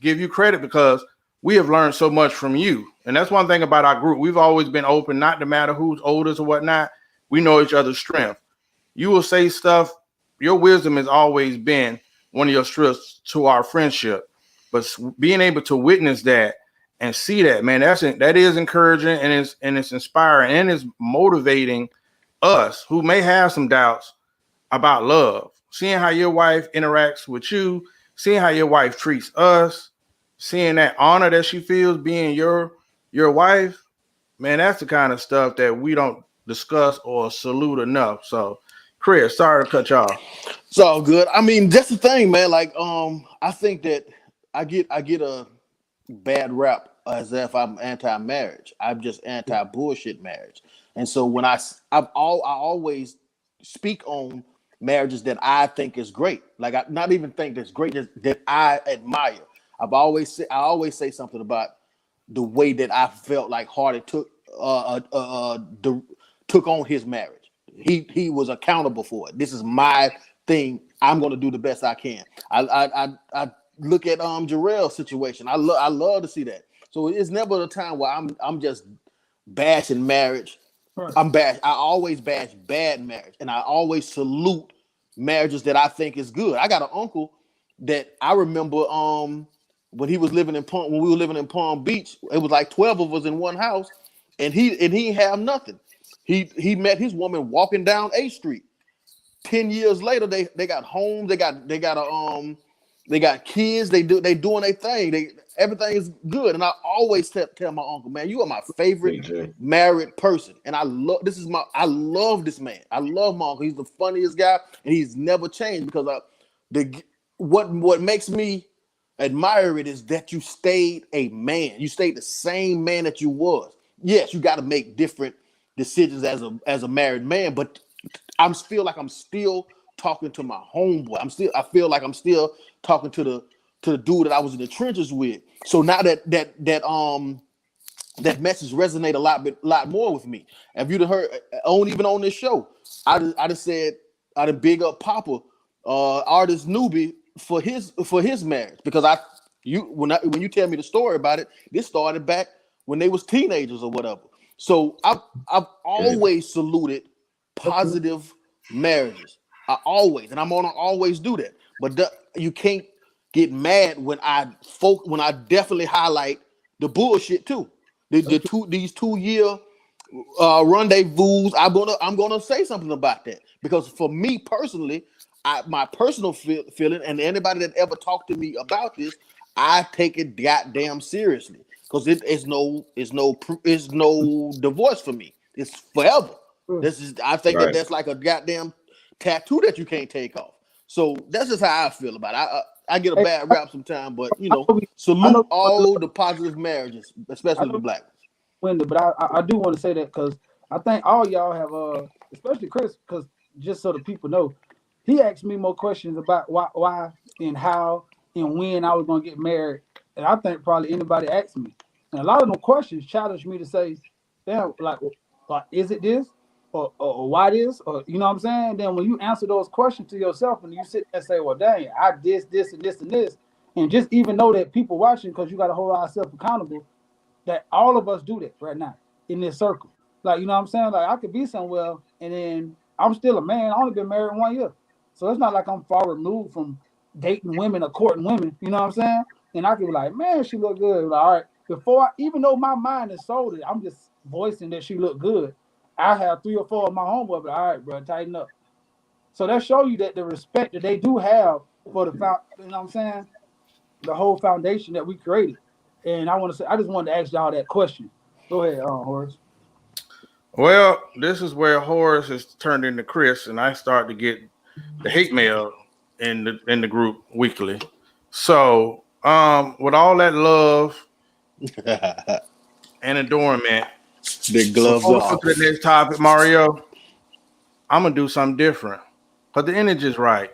give you credit because we have learned so much from you. And that's one thing about our group. We've always been open, not to matter who's oldest or whatnot. We know each other's strength. You will say stuff. Your wisdom has always been one of your strengths to our friendship. But being able to witness that and see that, man, that is encouraging and it's inspiring and it's motivating us who may have some doubts about love. Seeing how your wife interacts with you, seeing how your wife treats us, seeing that honor that she feels being your wife, man, that's the kind of stuff that we don't discuss or salute enough. So, Chris, sorry to cut you off. It's all good. I mean, that's the thing, man. Like, I think that I get a bad rap as if I'm anti-marriage. I'm just anti-bullshit marriage. And so when I always speak on marriages that I think is great. Like I not even think that's great, that I admire. I always say something about the way that I felt like Hardy took on his marriage. He was accountable for it. This is my thing. I'm going to do the best I can. I look at Jarrell's situation. I love to see that. So it's never a time where I'm just bashing marriage. Right. I always bash bad marriage, and I always salute marriages that I think is good. I got an uncle that I remember when we were living in Palm Beach. It was like 12 of us in one house, and he didn't have nothing. He met his woman walking down A Street. 10 years later, they got homes, they got kids, they doing their thing. Everything is good. And I always tell my uncle, man, you are my favorite married person. And I love this man. I love my uncle. He's the funniest guy, and he's never changed because what makes me admire it is that you stayed a man. You stayed the same man that you was. Yes, you got to make different decisions as a married man, but I feel like I'm still talking to my homeboy. I feel like I'm still talking to the dude that I was in the trenches with. So now that message resonate a lot more with me. Have you heard even on this show? I just said I done big up Papa, artist Newbie for his marriage because when you tell me the story about it, this started back when they was teenagers or whatever. So I've always saluted positive marriages. And I'm gonna always do that. But you can't get mad when I definitely highlight the bullshit too. These 2 year rendezvous. I'm gonna say something about that because for me personally, my personal feeling, and anybody that ever talked to me about this, I take it goddamn seriously because it's no divorce for me. It's forever. I think that's like a goddamn tattoo that you can't take off. So that's just how I feel about it. I get a bad rap sometimes, but salute all the positive marriages, especially the black ones. But I do want to say that because I think all y'all have, especially Chris, because just so the people know, he asked me more questions about why and how and when I was going to get married, and I think probably anybody asked me, and a lot of them questions challenged me to say, damn, like is it this? Or why this, or you know what I'm saying? Then when you answer those questions to yourself and you sit there and say, well, dang, I this and this and this, and just even know that people watching, because you got to hold ourselves accountable, that all of us do that right now in this circle. Like, you know what I'm saying? Like I could be somewhere and then I'm still a man. I only been married 1 year. So it's not like I'm far removed from dating women or courting women, you know what I'm saying? And I could be like, man, she look good. Like, all right, even though my mind is sold it, I'm just voicing that she look good. I have 3 or 4 of my homeboys, but all right, bro, tighten up. So that show you that the respect that they do have for the, you know what I'm saying, the whole foundation that we created. And I just wanted to ask y'all that question. Go ahead, Horace. Well, this is where Horace has turned into Chris, and I start to get the hate mail in the group weekly. So, with all that love and adornment, Big gloves before we go off. to the next topic, Mario, I'm gonna do something different because the energy is right.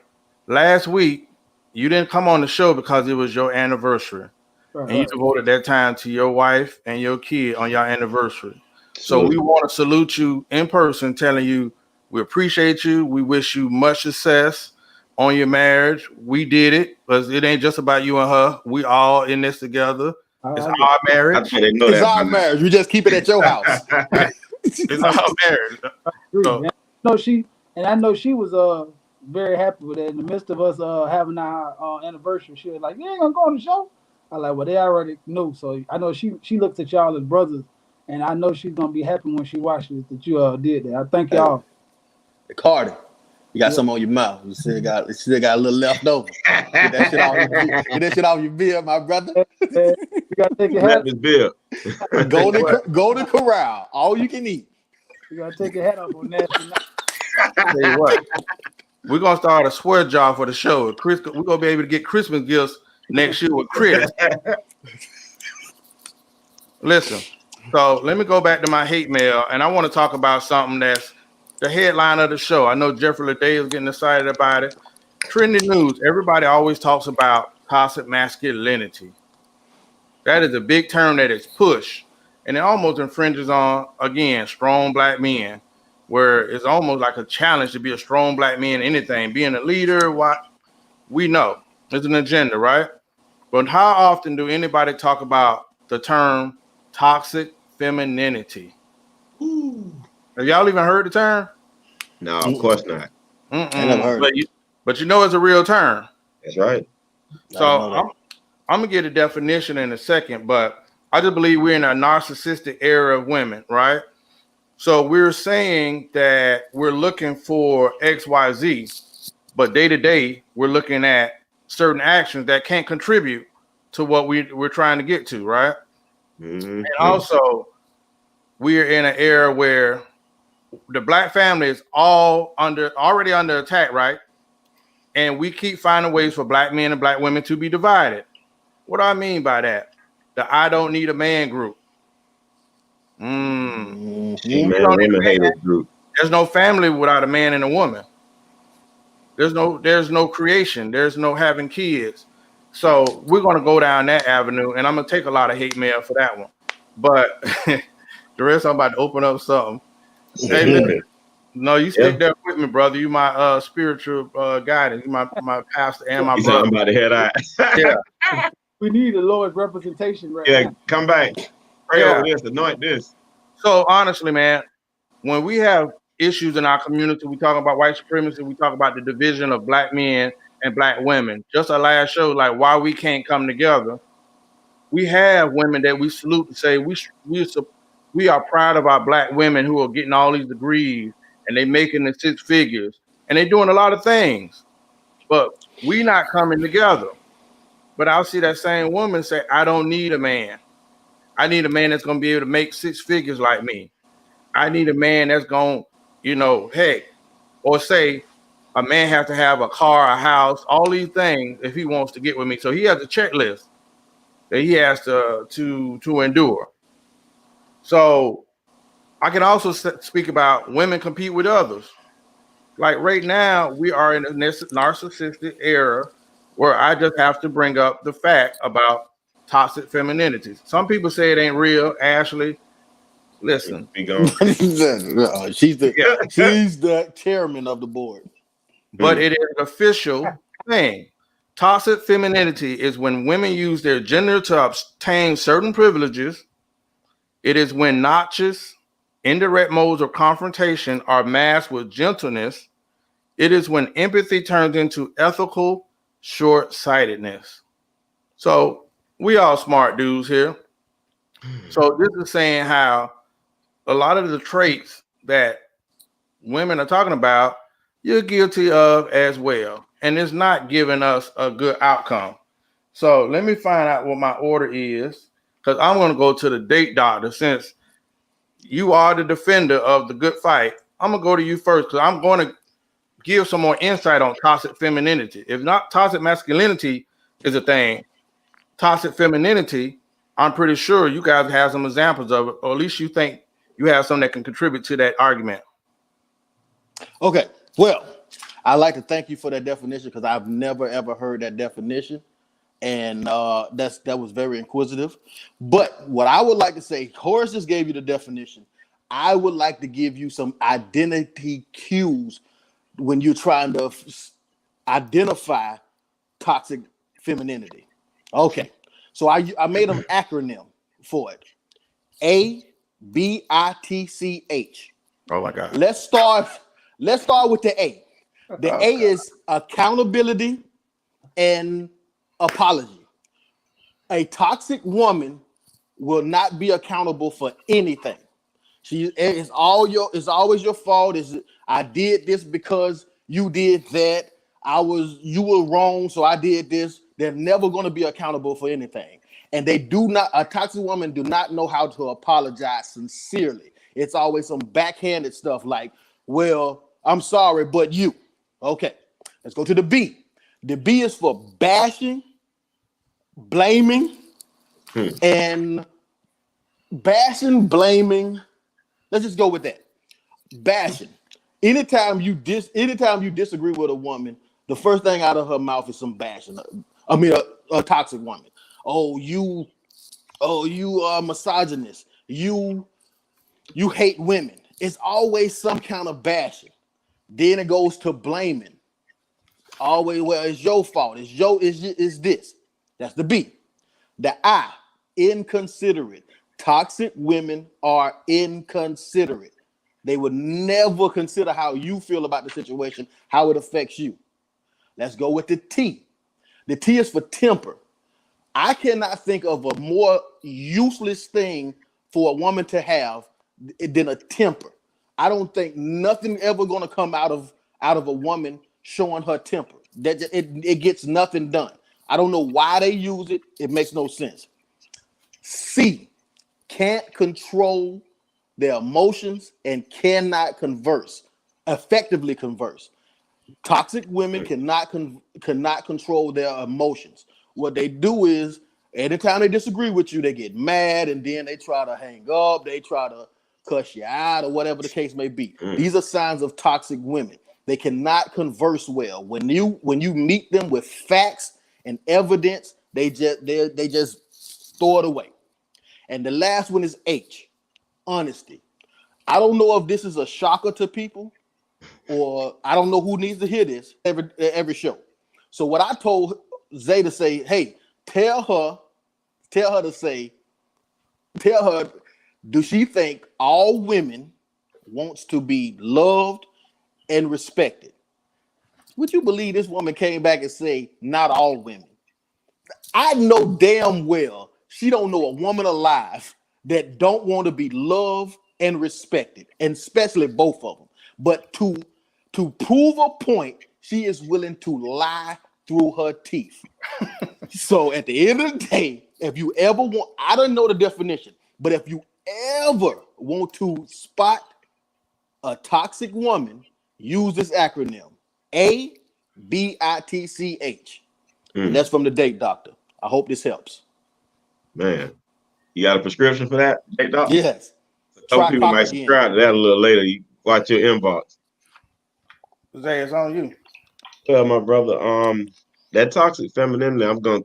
Last week, you didn't come on the show because it was your anniversary, and you Right. devoted that time to your wife and your kid on your anniversary. So So we want to salute you in person, telling you we appreciate you. We wish you much success on your marriage. We did it because it ain't just about you and her. We all in this together. It's I got our I think marriage. they know It's that our marriage. We just keep it at your house. by It's our marriage. agree. So And I know she was very happy with it. In the midst of us having our anniversary, she was like, "You ain't gonna go on the show." I like, well, they already knew. So I know she looks at y'all as brothers, and I know she's gonna be happy when she watches that you did that. I thank y'all. Cardi, you got Yeah, some on your mouth. You still got a little left over. Get that shit off. Get that shit off your beard, my brother. you gotta take your hat. Rep his bill. tell you what, Go to corral. All you can eat. You gotta take your hat off on nasty night. tell you what. We're gonna start a swear jar for the show. Chris, we're gonna be able to get Christmas gifts next year with Chris. Listen, so let me go back to my hate mail, and I want to talk about something that's the headline of the show. I know Jeffrey Leday is getting excited about it. Trending news. Everybody always talks about toxic masculinity. That is a big term that is pushed, and it almost infringes on again strong black men, where it's almost like a challenge to be a strong black man. In anything, being a leader, what we know it's an agenda, right? But how often do anybody talk about the term toxic femininity? Have y'all even heard the term? No, of course not. I never heard But it. you know it's a real term. That's right. I So didn't know that. I'm gonna get a definition in a second, but I just believe we're in a narcissistic era of women, right? So we're saying that we're looking for XYZ, but day to day we're looking at certain actions that can't contribute to what we're trying to get to, right? And Mm-hmm. also we're in an era where the black family is already under attack, right? And we keep finding ways for black men and black women to be divided. What do I mean by that? The I don't need a man group. Mm-hmm. We Man, don't need women a man. haters group. There's no family without a man and a woman. There's no creation. There's no having kids. So we're gonna go down that avenue, and I'm gonna take a lot of hate mail for that one. But the rest, I'm about to open up something. Hey, listen, no, you Yeah. stick there with me, brother. You my spiritual guidance. You my pastor and my He said I'm brother. about to head out. Yeah, We need the Lord's representation right Yeah, now. come back. Pray yeah. over this, anoint this. So honestly, man, when we have issues in our community, we talk about white supremacy, we talk about the division of black men and black women. Just our last show, like why we can't come together. We have women that we salute and say we are proud of our black women who are getting all these degrees and they making the six figures and they doing a lot of things, but we not coming together. But I'll see that same woman say, I don't need a man. I need a man that's going to be able to make six figures like me. I need a man that's going, heck, or say a man has to have a car, a house, all these things if he wants to get with me. So he has a checklist that he has to endure. So I can also speak about women compete with others. Like right now, we are in a narcissistic era where I just have to bring up the fact about toxic femininity. Some people say it ain't real. Ashley, listen. Be gone. She's the chairman of the board. But it is an official thing. Toxic femininity is when women use their gender to obtain certain privileges. It is when notches, indirect modes of confrontation are masked with gentleness. It is when empathy turns into ethical short-sightedness. So we all smart dudes here. So this is saying how a lot of the traits that women are talking about, you're guilty of as well. And it's not giving us a good outcome. So let me find out what my order is, because I'm going to go to the date doctor. Since you are the defender of the good fight, I'm going to go to you first, because I'm going to give some more insight on toxic femininity. If not toxic masculinity, is a thing. Toxic femininity, I'm pretty sure you guys have some examples of it, or at least you think you have some that can contribute to that argument. Okay, well, I'd like to thank you for that definition because I've never ever heard that definition, and that was very inquisitive. But what I would like to say, Horace just gave you the definition. I would like to give you some identity cues when you're trying to identify toxic femininity. Okay, so I made an acronym for it. ABITCH. Oh my God. Let's start with the A. The A is accountability and apology. A toxic woman will not be accountable for anything. It's always your fault. I did this because you did that. You were wrong, so I did this. They're never going to be accountable for anything. And a toxic woman do not know how to apologize sincerely. It's always some backhanded stuff like, well, I'm sorry, but you. Okay, let's go to the B. The B is for bashing, blaming, and blaming. Let's just go with that. Bashing. Anytime you disagree with a woman, the first thing out of her mouth is some bashing. I mean, a toxic woman. You are misogynist. You hate women. It's always some kind of bashing. Then it goes to blaming. Always, well, it's your fault. It's this. That's the B. The I, inconsiderate. Toxic women are inconsiderate. They would never consider how you feel about the situation, how it affects you. Let's go with the T. The T is for temper. I cannot think of a more useless thing for a woman to have than a temper. I don't think nothing ever going to come out of a woman showing her temper. That it gets nothing done. I don't know why they use it. It makes no sense. C, can't control their emotions and cannot effectively converse. Toxic women cannot control their emotions. What they do is, anytime they disagree with you, they get mad and then they try to hang up. They try to cuss you out or whatever the case may be. These are signs of toxic women. They cannot converse well. When you meet them with facts and evidence, they just throw it away. And the last one is H, honesty. I don't know if this is a shocker to people, or I don't know who needs to hear this every show. So what I told Zay to say, hey, tell her, do she think all women wants to be loved and respected? Would you believe this woman came back and say, not all women? I know damn well she don't know a woman alive that don't want to be loved and respected, and especially both of them. But to prove a point, she is willing to lie through her teeth. So at the end of the day, if you ever want, I don't know the definition, but if you ever want to spot a toxic woman, use this acronym, ABITCH. And that's from the Date Doctor. I hope this helps. Man, you got a prescription for that, Date Doctor? Yes. Some people might subscribe to that a little later. You watch your inbox. Zay, it's on you. Well, my brother, that toxic femininity, I'm gonna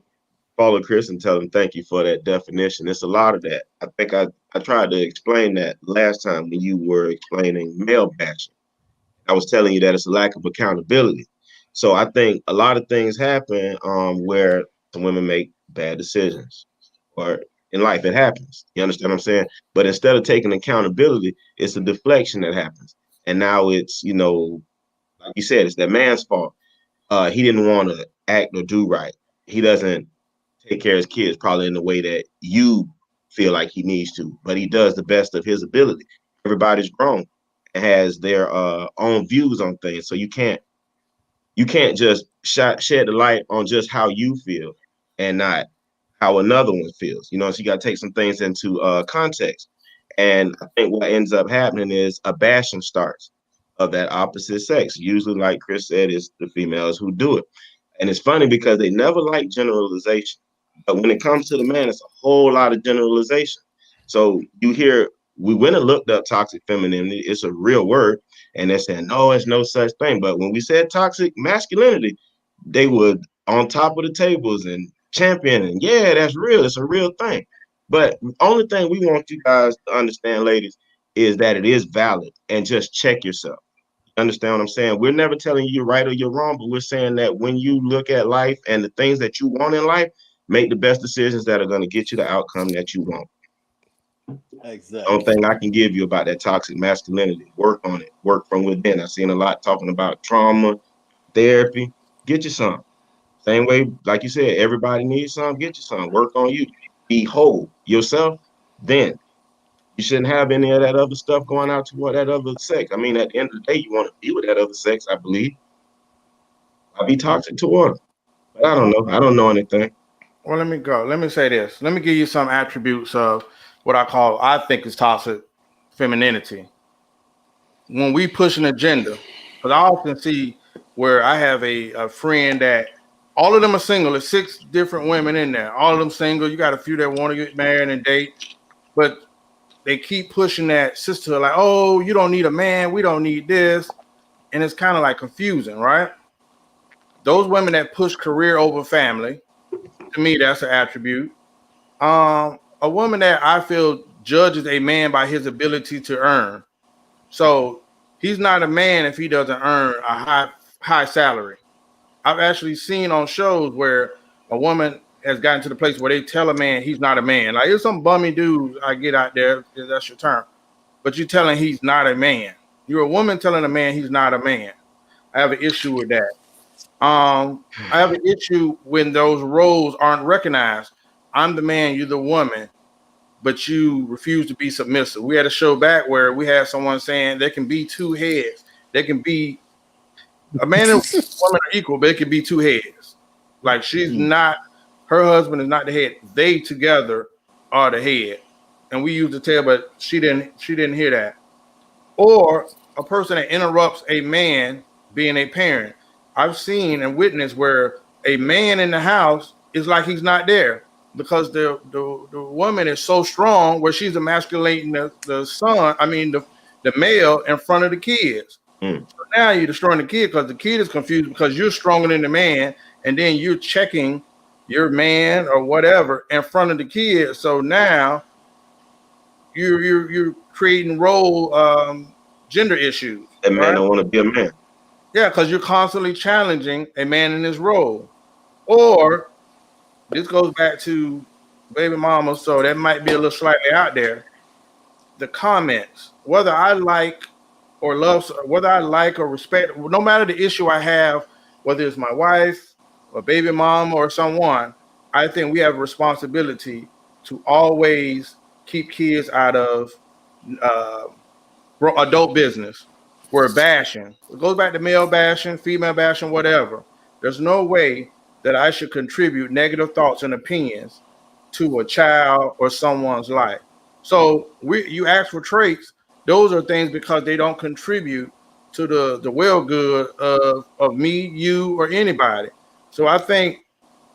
follow Chris and tell him thank you for that definition. It's a lot of that. I think I tried to explain that last time when you were explaining male bashing. I was telling you that it's a lack of accountability. So I think a lot of things happen where some women make bad decisions, or in life it happens. You understand what I'm saying? But instead of taking accountability, it's a deflection that happens. And now it's, like you said, it's that man's fault. He didn't want to act or do right. He doesn't take care of his kids probably in the way that you feel like he needs to, but he does the best of his ability. Everybody's grown and has their own views on things. So you can't just shed the light on just how you feel and not how another one feels. So you got to take some things into context. And I think what ends up happening is a bashing starts of that opposite sex. Usually, like Chris said, it's the females who do it. And it's funny because they never like generalization. But when it comes to the man, it's a whole lot of generalization. So you hear, we went and looked up toxic femininity. It's a real word. And they're saying, no, it's no such thing. But when we said toxic masculinity, they were on top of the tables and championing. Yeah, that's real. It's a real thing. But the only thing we want you guys to understand, ladies, is that it is valid, and just check yourself. Understand what I'm saying? We're never telling you you're right or you're wrong, but we're saying that when you look at life and the things that you want in life, make the best decisions that are going to get you the outcome that you want. Only Exactly. thing I can give you about that toxic masculinity, work on it, work from within. I've seen a lot talking about trauma, therapy. Get you some. Same way, like you said, everybody needs some. Get you some. Work on you. Be whole yourself. Then you shouldn't have any of that other stuff going out toward that other sex. I mean, at the end of the day, you want to be with that other sex, I believe. I'd be toxic toward them. But I don't know. I don't know anything. Well, let me go. Let me say this. Let me give you some attributes of what I think is toxic femininity. When we push an agenda, because I often see where I have a friend that all of them are single. There's 6 different women in there. All of them single. You got a few that want to get married and date, but they keep pushing that sisterhood like, oh, you don't need a man. We don't need this. And it's kind of like confusing, right? Those women that push career over family, to me, that's an attribute. A woman that I feel judges a man by his ability to earn. So he's not a man if he doesn't earn a high salary. I've actually seen on shows where a woman has gotten to the place where they tell a man he's not a man. Like there's some bummy dudes I get out there, if that's your term. But you're telling he's not a man. You're a woman telling a man he's not a man. I have an issue with that. I have an issue when those roles aren't recognized. I'm the man, you're the woman, but you refuse to be submissive. We had a show back where we had someone saying there can be 2 heads. There can be a man and woman are equal, but it can be 2 heads. Like she's not, her husband is not the head. They together are the head. And we used to tell, but she didn't hear that. Or a person that interrupts a man being a parent. I've seen and witnessed where a man in the house is like he's not there because the woman is so strong where she's emasculating the son, I mean the male in front of the kids. Mm. So now you're destroying the kid because the kid is confused because you're stronger than the man, and then you're checking your man or whatever in front of the kid. So now you're creating role gender issues, That man right? don't want to be a man. Yeah, because you're constantly challenging a man in his role. Or this goes back to baby mama, so that might be a little slightly out there. The comments, whether I like or love, whether I like or respect, no matter the issue I have, whether it's my wife or baby mom or someone, I think we have a responsibility to always keep kids out of uh, adult business. We're bashing. It goes back to male bashing, female bashing, whatever. There's no way that I should contribute negative thoughts and opinions to a child or someone's life. So you ask for traits; those are things because they don't contribute to the well good of me, you, or anybody. So I think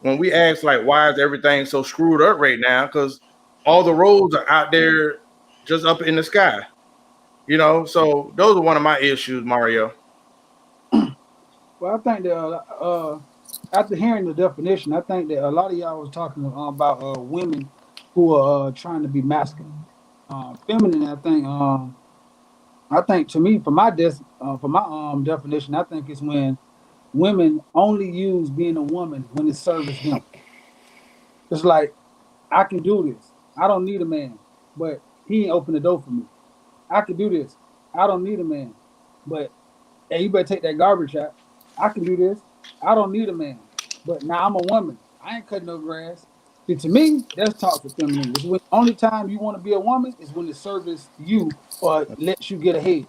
when we ask like, why is everything so screwed up right now? Because all the roads are out there just up in the sky. So those are one of my issues, Mario. Well, I think that after hearing the definition, I think that a lot of y'all was talking about women who are trying to be masculine, feminine. I think to me, for my definition, I think it's when women only use being a woman when it serves them. It's like I can do this. I don't need a man, but he ain't open the door for me. I can do this. I don't need a man, but hey, you better take that garbage out. I can do this. I don't need a man. But now I'm a woman. I ain't cutting no grass. See, to me, that's toxic femininity. It's when only time you want to be a woman is when it serves you or lets you get ahead.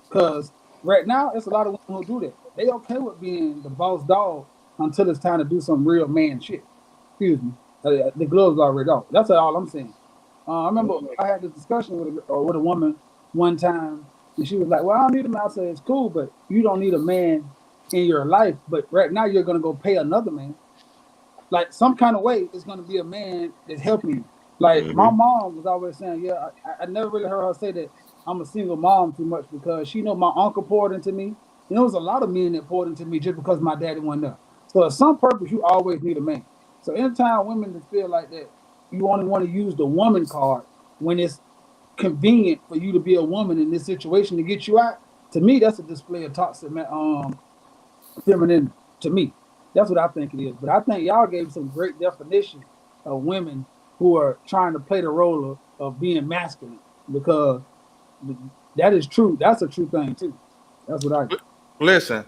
Because right now, there's a lot of women who do that. They okay with being the boss dog until it's time to do some real man shit. Excuse me. The gloves already off. That's all I'm saying. I remember I had this discussion with a woman one time, and she was like, "Well, I don't need a man." I said, "It's cool, but you don't need a man in your life, but right now you're gonna go pay another man. Like some kind of way, it's gonna be a man that's helping you. Like my Mm-hmm. mom was always saying, yeah, I never really heard her say that I'm a single mom too much because she know my uncle poured into me. You know, there's a lot of men that poured into me just because my daddy wasn't there. So at some purpose, you always need a man. So anytime women that feel like that, you only want to use the woman card when it's convenient for you to be a woman in this situation to get you out. To me, that's a display of toxic femininity. To me, that's what I think it is. But I think y'all gave some great definition of women who are trying to play the role of being masculine because that is true. That's a true thing too. That's what I. Listen,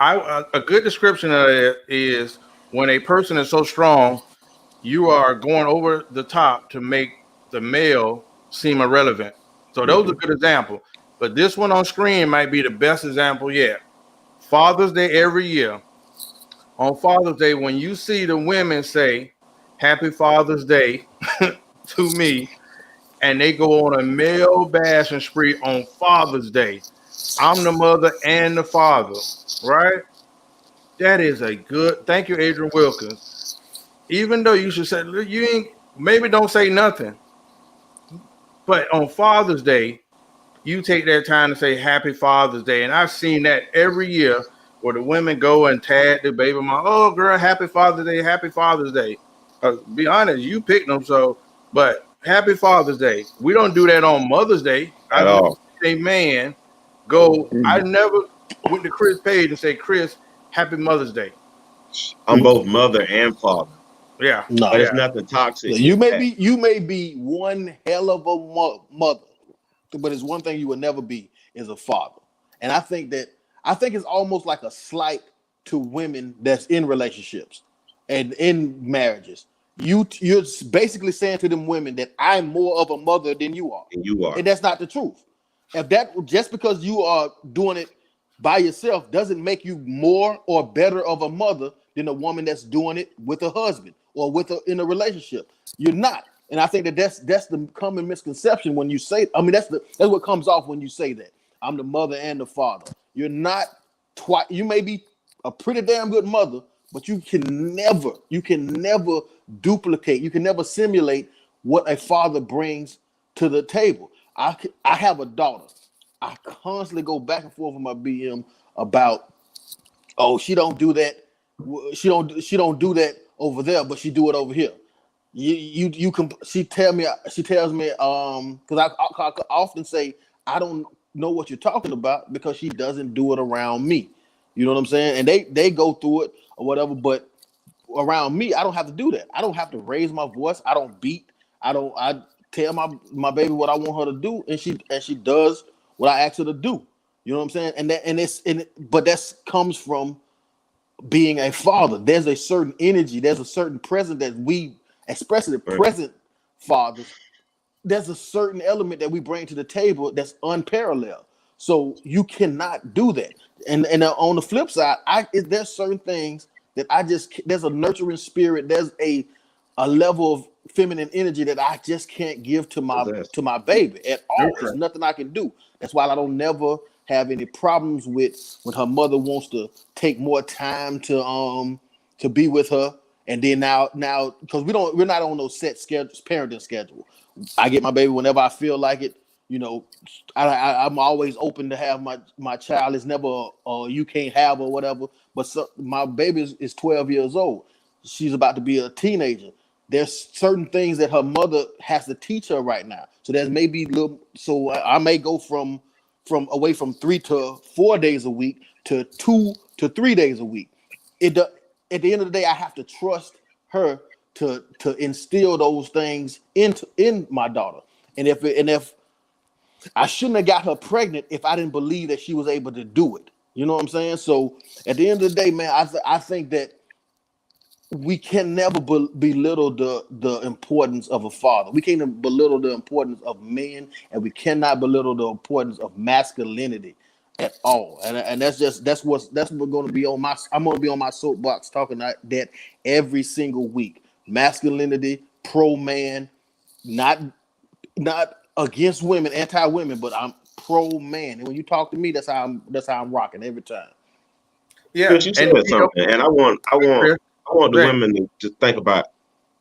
a good description of it is when a person is so strong, you are going over the top to make the male seem irrelevant. So those are Mm-hmm. good examples. But this one on screen might be the best example yet. Father's Day every year. On Father's Day, when you see the women say, Happy Father's Day to me, and they go on a male bashing spree on Father's Day. I'm the mother and the father, right? That is a good. Thank you, Adrian Wilkins. Even though you should say you ain't, maybe don't say nothing, but on Father's Day, you take that time to say Happy Father's Day, and I've seen that every year where the women go and tag the baby mom. Oh, girl, Happy Father's Day, Happy Father's Day. Be honest, you picked them, so but Happy Father's Day. We don't do that on Mother's Day. At I've never all. seen a man go. I Mm. never went to Chris Page and say, Chris, Happy Mother's Day. I'm both mother and father, Yeah, No, but it's yeah. nothing toxic you with may that. be one hell of a mother, but it's one thing you will never be is a father. And I think it's almost like a slight to women that's in relationships and in marriages. You're basically saying to them women that I'm more of a mother than you are, And you are. and that's not the truth. If that just because you are doing it by yourself doesn't make you more or better of a mother than a woman that's doing it with a husband or with a in a relationship. You're not. And I think that's the common misconception when you say. I mean, that's what comes off when you say that. I'm the mother and the father. You're not twice. You may be a pretty damn good mother, but you can never duplicate. You can never simulate what a father brings to the table. I have a daughter. I constantly go back and forth with my BM about, oh, she don't do that. She don't do that over there, but she do it over here. You can she tells me because I often say I don't know what you're talking about because she doesn't do it around me. You know what I'm saying? And they go through it or whatever, but around me, I don't have to do that. I don't have to raise my voice. I don't beat. I tell my baby what I want her to do, and she does what I ask her to do. You know what I'm saying? But that comes from being a father. There's a certain energy. There's a certain presence that we, especially Right. present fathers, there's a certain element that we bring to the table that's unparalleled. So you cannot do that. And on the flip side, there's certain things that there's a nurturing spirit. There's a level of feminine energy that I just can't give Possessed. to my baby at all. It's Okay. nothing I can do. That's why I don't never have any problems with when her mother wants to take more time to be with her. And then now because we're not on those set schedules, parenting schedule. I get my baby whenever I feel like it. You know, I'm always open to have my child. It's never you can't have or whatever. But my baby is 12 years old. She's about to be a teenager. There's certain things that her mother has to teach her right now. So there's maybe little. So I may go from away from 3 to 4 days a week to 2 to 3 days a week. At the end of the day, I have to trust her to instill those things in my daughter. And if I shouldn't have got her pregnant if I didn't believe that she was able to do it. You know what I'm saying? So at the end of the day, man, I think that we can never belittle the importance of a father. We can't belittle the importance of men, and we cannot belittle the importance of masculinity at all. And that's what's going to be on my. I'm going to be on my soapbox talking that every single week. Masculinity, pro man, not not against women, anti women, but I'm pro man. And when you talk to me, that's how I'm rocking every time. Yeah, Chris, you and said something, and Chris, I want the Zay, women to think about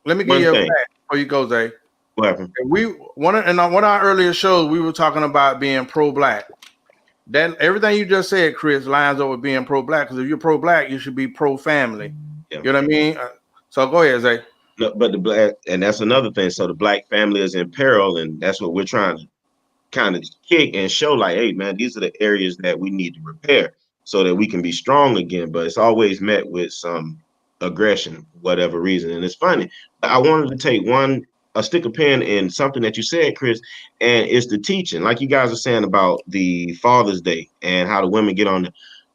let me give one you a thing. fact before you go, Zay. What happened? On one of our earlier shows, we were talking about being pro-black. That everything you just said, Chris, lines up with being pro-black. Because if you're pro-black, you should be pro-family. Yeah. You know what I mean? So go ahead, Zay. No, but the black, and that's another thing. So the black family is in peril, and that's what we're trying to kind of kick and show like, hey, man, these are the areas that we need to repair so that we can be strong again. But it's always met with some aggression, whatever reason. And it's funny. I wanted to take a stick of pen in something that you said, Chris, and it's the teaching. Like you guys are saying about the Father's Day and how the women get on.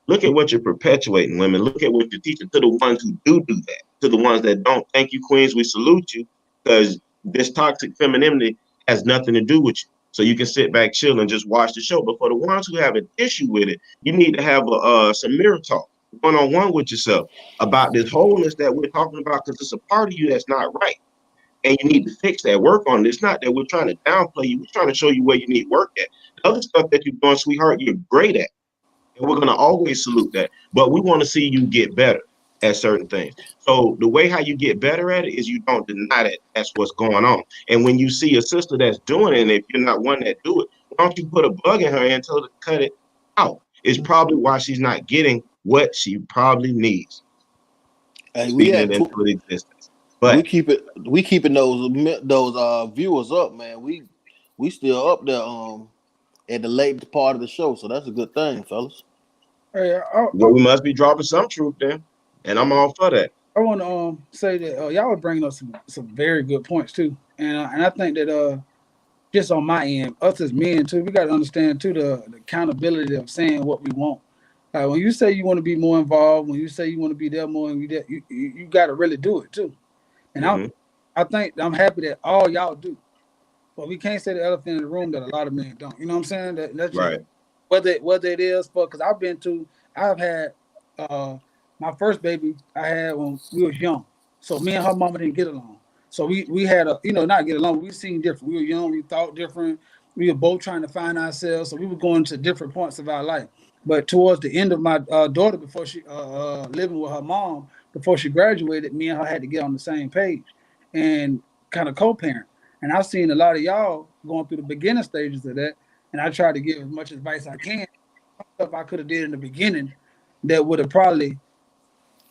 Look at what you're perpetuating, women. Look at what you're teaching to the ones who do that, to the ones that don't. Thank you, queens. We salute you because this toxic femininity has nothing to do with you. So you can sit back, chill, and just watch the show. But for the ones who have an issue with it, you need to have some mirror talk, one-on-one with yourself about this wholeness that we're talking about because it's a part of you that's not right. And you need to fix that, work on it. It's not that we're trying to downplay you. We're trying to show you where you need work at. The other stuff that you're doing, sweetheart, you're great at. And we're going to always salute that. But we want to see you get better at certain things. So the way how you get better at it is you don't deny that that's what's going on. And when you see a sister that's doing it, and if you're not one that do it, why don't you put a bug in her and tell her to cut it out? It's probably why she's not getting what she probably needs. Hey, Speaking it into existence. we But keeping those viewers up, man. We still up there at the late part of the show, so that's a good thing, fellas. Hey, well, we must be dropping some truth then. And I'm all for that. I want to say that y'all are bringing up some very good points too, and I think that just on my end, us as men too, we got to understand too the accountability of saying what we want. Like when you say you want to be more involved, when you say you want to be there more, and you got to really do it too. And Mm-hmm. I think I'm happy that all y'all do, but we can't say the elephant in the room that a lot of men don't. You know what I'm saying? That's just Right. whether it is for because I've had my first baby I had when we was young. So me and her mama didn't get along. So we had a not get along. We seen different. We were young. We thought different. We were both trying to find ourselves. So we were going to different points of our life. But towards the end of my daughter, before she living with her mom, before she graduated, me and her had to get on the same page and kind of co-parent. And I've seen a lot of y'all going through the beginning stages of that. And I try to give as much advice I can. Stuff I could have did in the beginning that would have probably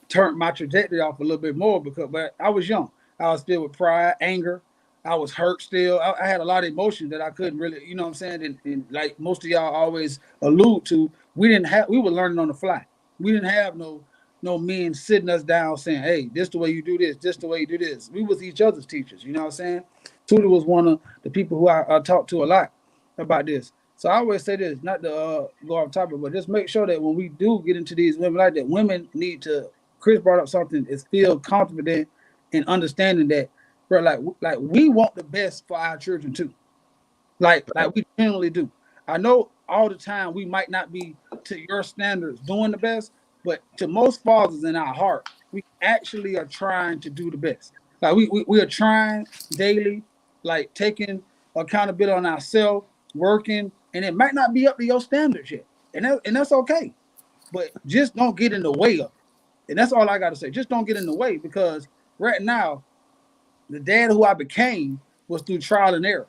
turned my trajectory off a little bit more but I was young. I was still with pride, anger. I was hurt still. I had a lot of emotions that I couldn't really, you know what I'm saying? And like most of y'all always allude to, we were learning on the fly. We didn't have no men sitting us down saying, hey, this the way you do this the way you do this. We was each other's teachers, you know what I'm saying? Tudor was one of the people who I talked to a lot about this. So I always say this, not to go off topic, but just make sure that when we do get into these women like that, women need to. Chris brought up something is feel confident in understanding that, bro. Like we want the best for our children too. Like we generally do. I know all the time we might not be to your standards doing the best, but to most fathers in our heart, we actually are trying to do the best. Like we are trying daily, like taking accountability on ourselves, working, and it might not be up to your standards yet, and that's okay. But just don't get in the way of it. And that's all I got to say. Just don't get in the way because right now, the dad who I became was through trial and error.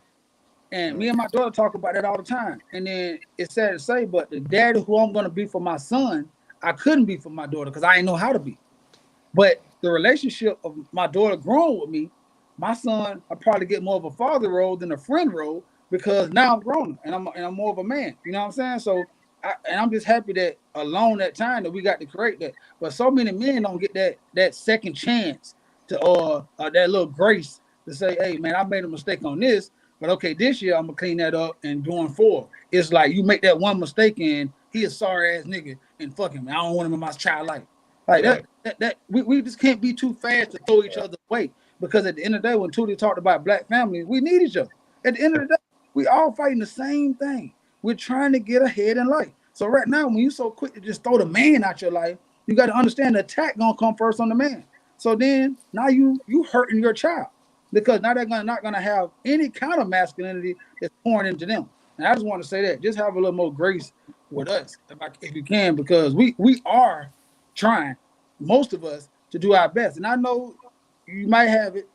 And me and my daughter talk about that all the time. And then it's sad to say, but the daddy who I'm going to be for my son, I couldn't be for my daughter because I didn't know how to be. But the relationship of my daughter growing with me, my son, I probably get more of a father role than a friend role because now I'm grown and I'm more of a man. You know what I'm saying? So I'm just happy that along that time that we got to create that. But so many men don't get that second chance to that little grace to say, hey man, I made a mistake on this, but okay, this year I'm gonna clean that up and going forward. It's like you make that one mistake and he a sorry ass nigga and fuck him. I don't want him in my child life. Like Right. that we just can't be too fast to throw each other away because at the end of the day, when Tootie talked about black families, we need each other. At the end of the day, we all fighting the same thing. We're trying to get ahead in life. So right now, when you're so quick to just throw the man out your life, you got to understand the attack gonna come first on the man. So then now you hurting your child because now they're not gonna have any kind of masculinity that's pouring into them. And I just want to say that just have a little more grace with us if you can because we are trying, most of us, to do our best. And I know you might have it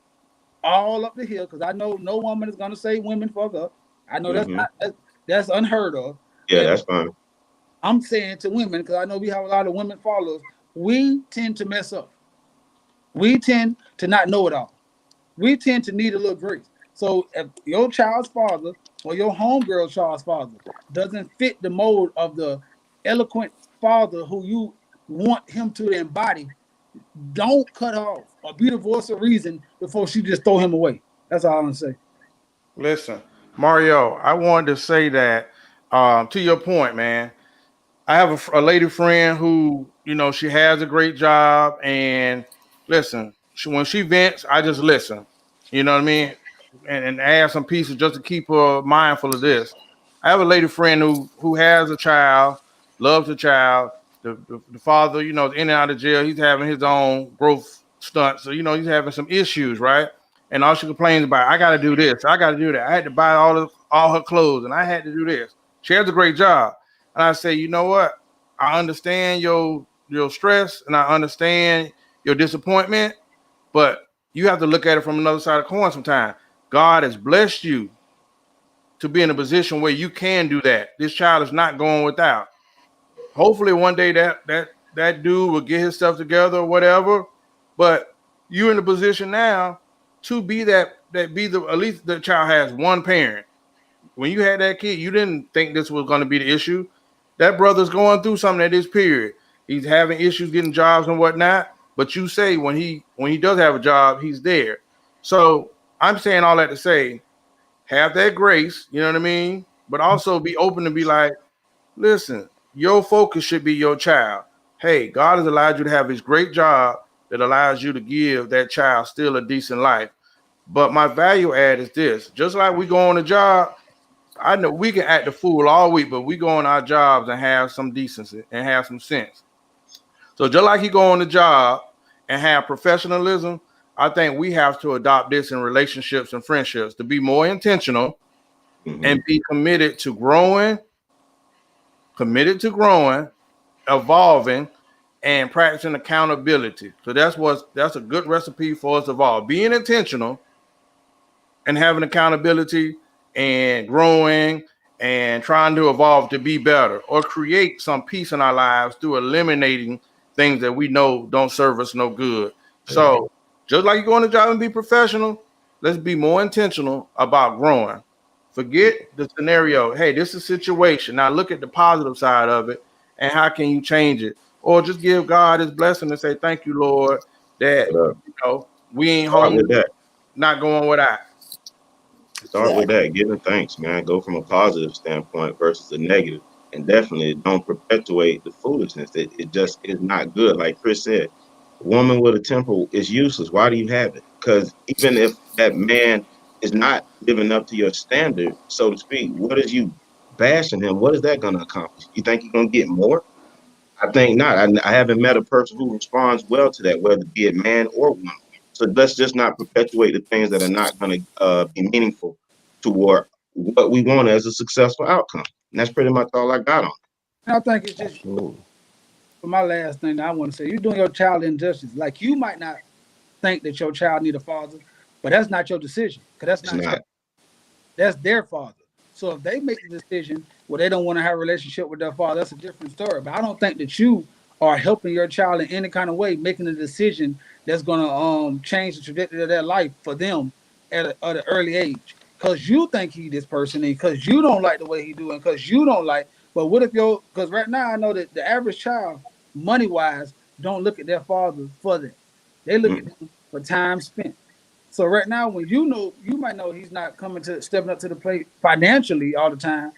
all up the hill because I know no woman is gonna say women fuck up. I know that's Mm-hmm. not that's unheard of. Yeah, And that's fine. I'm saying to women because I know we have a lot of women followers. We tend to mess up. We tend to not know it all. We tend to need a little grace. So if your child's father or your homegirl child's father doesn't fit the mold of the eloquent father who you want him to embody, don't cut off or be the voice of reason before she just throw him away. That's all I'm gonna say. Listen, Mario, I wanted to say that to your point, man. I have a lady friend who, she has a great job, and listen, when she vents, I just listen. You know what I mean, and add some pieces just to keep her mindful of this. I have a lady friend who has a child, loves a child. The father, is in and out of jail. He's having his own growth stunt, so he's having some issues, right? And all she complains about, I got to do this, I got to do that. I had to buy all her clothes, and I had to do this. She has a great job. And I say, you know what? I understand your stress and I understand your disappointment, but you have to look at it from another side of the coin sometimes. God has blessed you to be in a position where you can do that. This child is not going without. Hopefully one day that dude will get his stuff together or whatever. But you're in a position now to be that be the at least the child has one parent. When you had that kid, you didn't think this was going to be the issue. That brother's going through something at this period. He's having issues getting jobs and whatnot. But you say when he does have a job, he's there. So I'm saying all that to say, have that grace, you know what I mean? But also be open to be like, listen, your focus should be your child. Hey, God has allowed you to have this great job that allows you to give that child still a decent life. But my value add is this: just like we go on a job, I know we can act the fool all week, but we go on our jobs and have some decency and have some sense. So just like you go on the job and have professionalism, I think we have to adopt this in relationships and friendships to be more intentional Mm-hmm. and be committed to growing, evolving, and practicing accountability. So that's a good recipe for us to evolve. Being intentional and having accountability and growing and trying to evolve to be better or create some peace in our lives through eliminating things that we know don't serve us no good. Yeah. So just like you go on the job and be professional, let's be more intentional about growing. Forget the scenario. Hey, this is a situation. Now look at the positive side of it and how can you change it? Or just give God his blessing and say, thank you, Lord, that But, we ain't start home, with that. not going without. Start with Exactly. that. Giving thanks, man. Go from a positive standpoint versus a negative, and definitely don't perpetuate the foolishness. It just is not good. Like Chris said, a woman with a temper is useless. Why do you have it? Because even if that man is not living up to your standard, so to speak, what is you bashing him? What is that going to accomplish? You think you're going to get more? I think not. I haven't met a person who responds well to that, whether be it man or woman. So let's just not perpetuate the things that are not going to be meaningful toward what we want as a successful outcome. And that's pretty much all I got on And I think it's just Absolutely. for my last thing that I want to say. You're doing your child injustice. Like you might not think that your child need a father, but that's not your decision because that's it. It's not your not. that's their father. So if they make the decision where they don't want to have a relationship with their father, that's a different story. But I don't think that you are helping your child in any kind of way, making a decision that's gonna change the trajectory of their life for them at an early age. Cause you think he this person and because you don't like the way he doing, because you don't like. But what if your because right now I know that the average child, money wise, don't look at their father for that. They look at Mm, them for time spent. So right now, when you know, you might know he's not coming to stepping up to the plate financially all the time.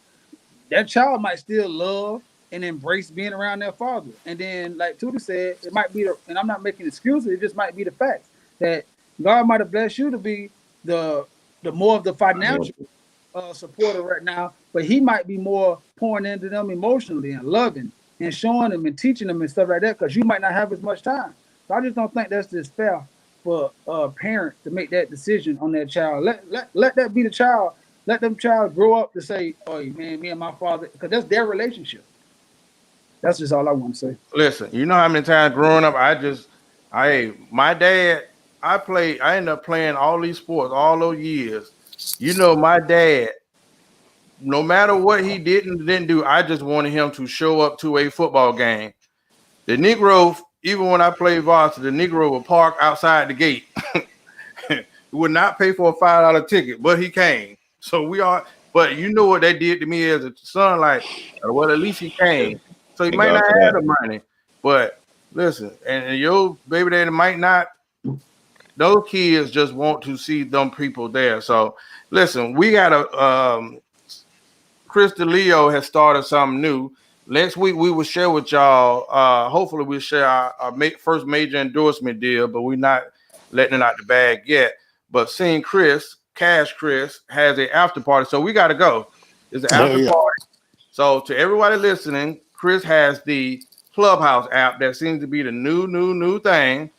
That child might still love and embrace being around their father. And then, like Tootie said, it might be, and I'm not making excuses. It just might be the facts that God might have blessed you to be the more of the financial financial. supporter right now, but He might be more pouring into them emotionally and loving and showing them and teaching them and stuff like that because you might not have as much time. So I just don't think that's just fair for a parent to make that decision on their child. Let that be the child. Let them child grow up to say, "Oh man, me and my father," because that's their relationship. That's just all I want to say. Listen, you know how many times growing up, my dad, I ended up playing all these sports all those years. You know, my dad, no matter what he didn't do, I just wanted him to show up to a football game. The Negro, even when I played varsity, the Negro would park outside the gate. He would not pay for a $5 ticket, but he came. So we are, but you know what they did to me as a son, like, well, at least he came. So he Thank might not God for have that. the money, but listen, and your baby daddy might not. Those kids just want to see them people there. So listen, we got a Chris DeLeo has started something new. Next week we will share with y'all. Hopefully we'll share our first major endorsement deal, but we're not letting it out the bag yet. But seeing Chris, Cash Chris, has a after party, so we got to go. It's an There after you go. party. So to everybody listening, Chris has the Clubhouse app that seems to be the new thing,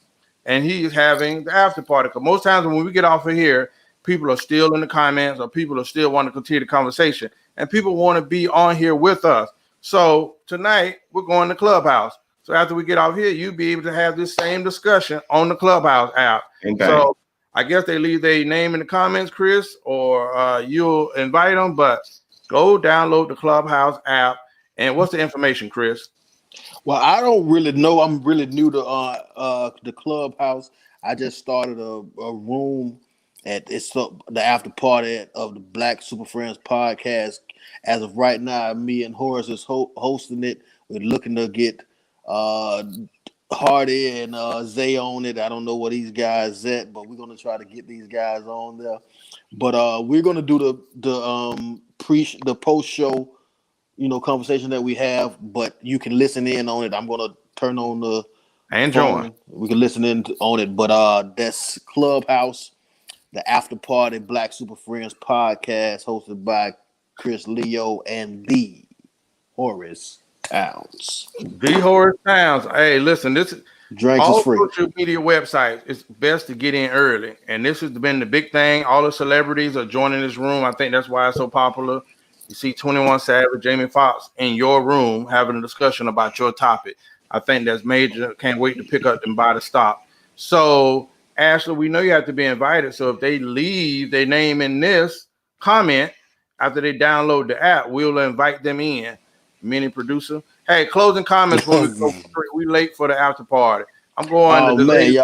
and he's having the after party. Because most times when we get off of here, people are still in the comments or people are still wanting to continue the conversation, and people want to be on here with us. So tonight we're going to Clubhouse. So after we get off here, you'll be able to have this same discussion on the Clubhouse app. Okay. So I guess they leave their name in the comments, Chris, or you'll invite them. But go download the Clubhouse app. And what's the information, Chris? Well, I don't really know. I'm really new to the clubhouse. I just started a room at the after party of the Black Super Friends podcast. As of right now, me and Horace is hosting it. We're looking to get uh Hardy and Zay on it. I don't know what these guys at, but we're gonna try to get these guys on there. But we're gonna do the post show, conversation that we have, but you can listen in on it. I'm gonna turn on the And join. phone. We can listen in on it. But that's Clubhouse, the After Party Black Super Friends podcast, hosted by Chris Leo and the Horace Towns. The Horace Towns. Hey, listen, this is Drinks is all free. social media websites. It's best to get in early, and this has been the big thing. All the celebrities are joining this room. I think that's why it's so popular. You see 21 Savage, Jamie Foxx in your room having a discussion about your topic. I think that's major. Can't wait to pick up and buy the stock. So, Ashley, we know you have to be invited. So if they leave their name in this comment after they download the app, we'll invite them in. Mini producer. Hey, closing comments before we go. We late for the after party. I'm going to Oh the man, ladies'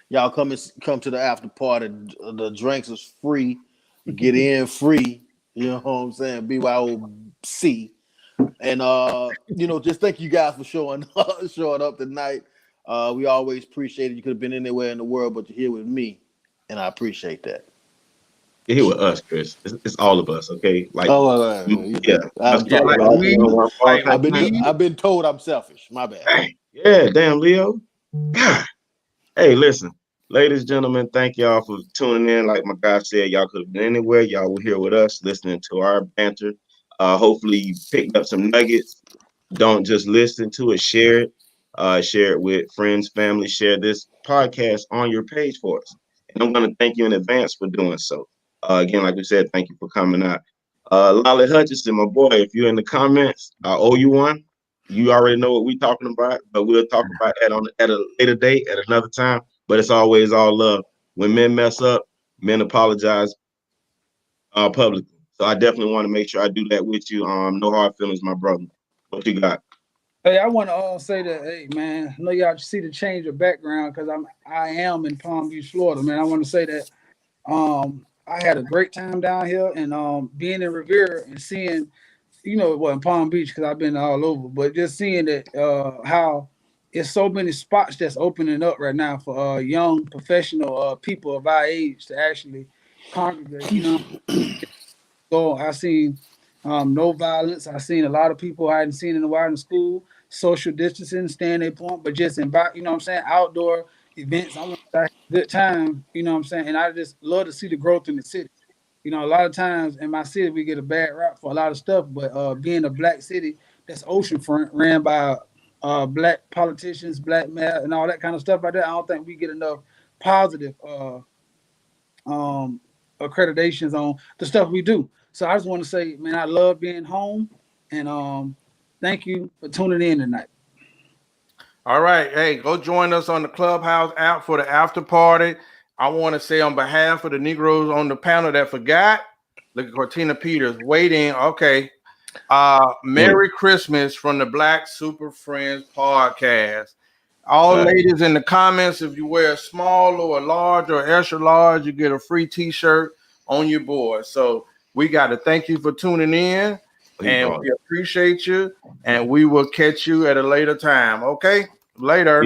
y'all come to the after party. The drinks is free. Get in free. You know what I'm saying? BYOC. And just thank you guys for showing up tonight. We always appreciate it. You could have been anywhere in the world, but you're here with me, and I appreciate that. You're here with us, Chris. It's all of us, okay? Like, Oh, yeah. That's Yeah, what like I we, all the like time. we. I've been told I'm selfish. My bad. Dang. Yeah, damn, Leo. God. Hey, listen, ladies and gentlemen, thank y'all for tuning in. Like my guy said, y'all could have been anywhere. Y'all were here with us, listening to our banter. Hopefully, you picked up some nuggets. Don't just listen to it, share it. Share it with friends, family. Share this podcast on your page for us. And I'm going to thank you in advance for doing so. Again, like we said, thank you for coming out. Lolly Hutchinson, my boy, if you're in the comments, I owe you one. You already know what we're talking about, but we'll talk about that at a later date, at another time. But it's always all love. When men mess up, men apologize publicly. So I definitely want to make sure I do that with you. No hard feelings, my brother. What you got? Hey, I want to say that, hey man, I know y'all see the change of background because I am in Palm Beach, Florida, man. I want to say that I had a great time down here and being in Revere and seeing, in Palm Beach because I've been all over, but just seeing that how it's so many spots that's opening up right now for young professional people of our age to actually congregate. So I seen no violence. I seen a lot of people I hadn't seen in a while in school, social distancing, staying their point, but just invite, you know what I'm saying, outdoor events. I want to have a good time, you know what I'm saying? And I just love to see the growth in the city. A lot of times in my city we get a bad rap for a lot of stuff, but being a black city that's oceanfront, ran by black politicians, black mayor, and all that kind of stuff like that, I don't think we get enough positive um, accreditations on the stuff we do. So I just want to say, man, I love being home, and Thank you for tuning in tonight. All right. Hey, go join us on the Clubhouse app for the after party. I want to say on behalf of the Negroes on the panel that forgot, look at Cortina Peters waiting. Okay. Merry Christmas from the Black Super Friends podcast. All ladies in the comments, if you wear a small or a large or extra large, you get a free t-shirt on your board. So we got to thank you for tuning in, and we appreciate you, and we will catch you at a later time. Okay, later.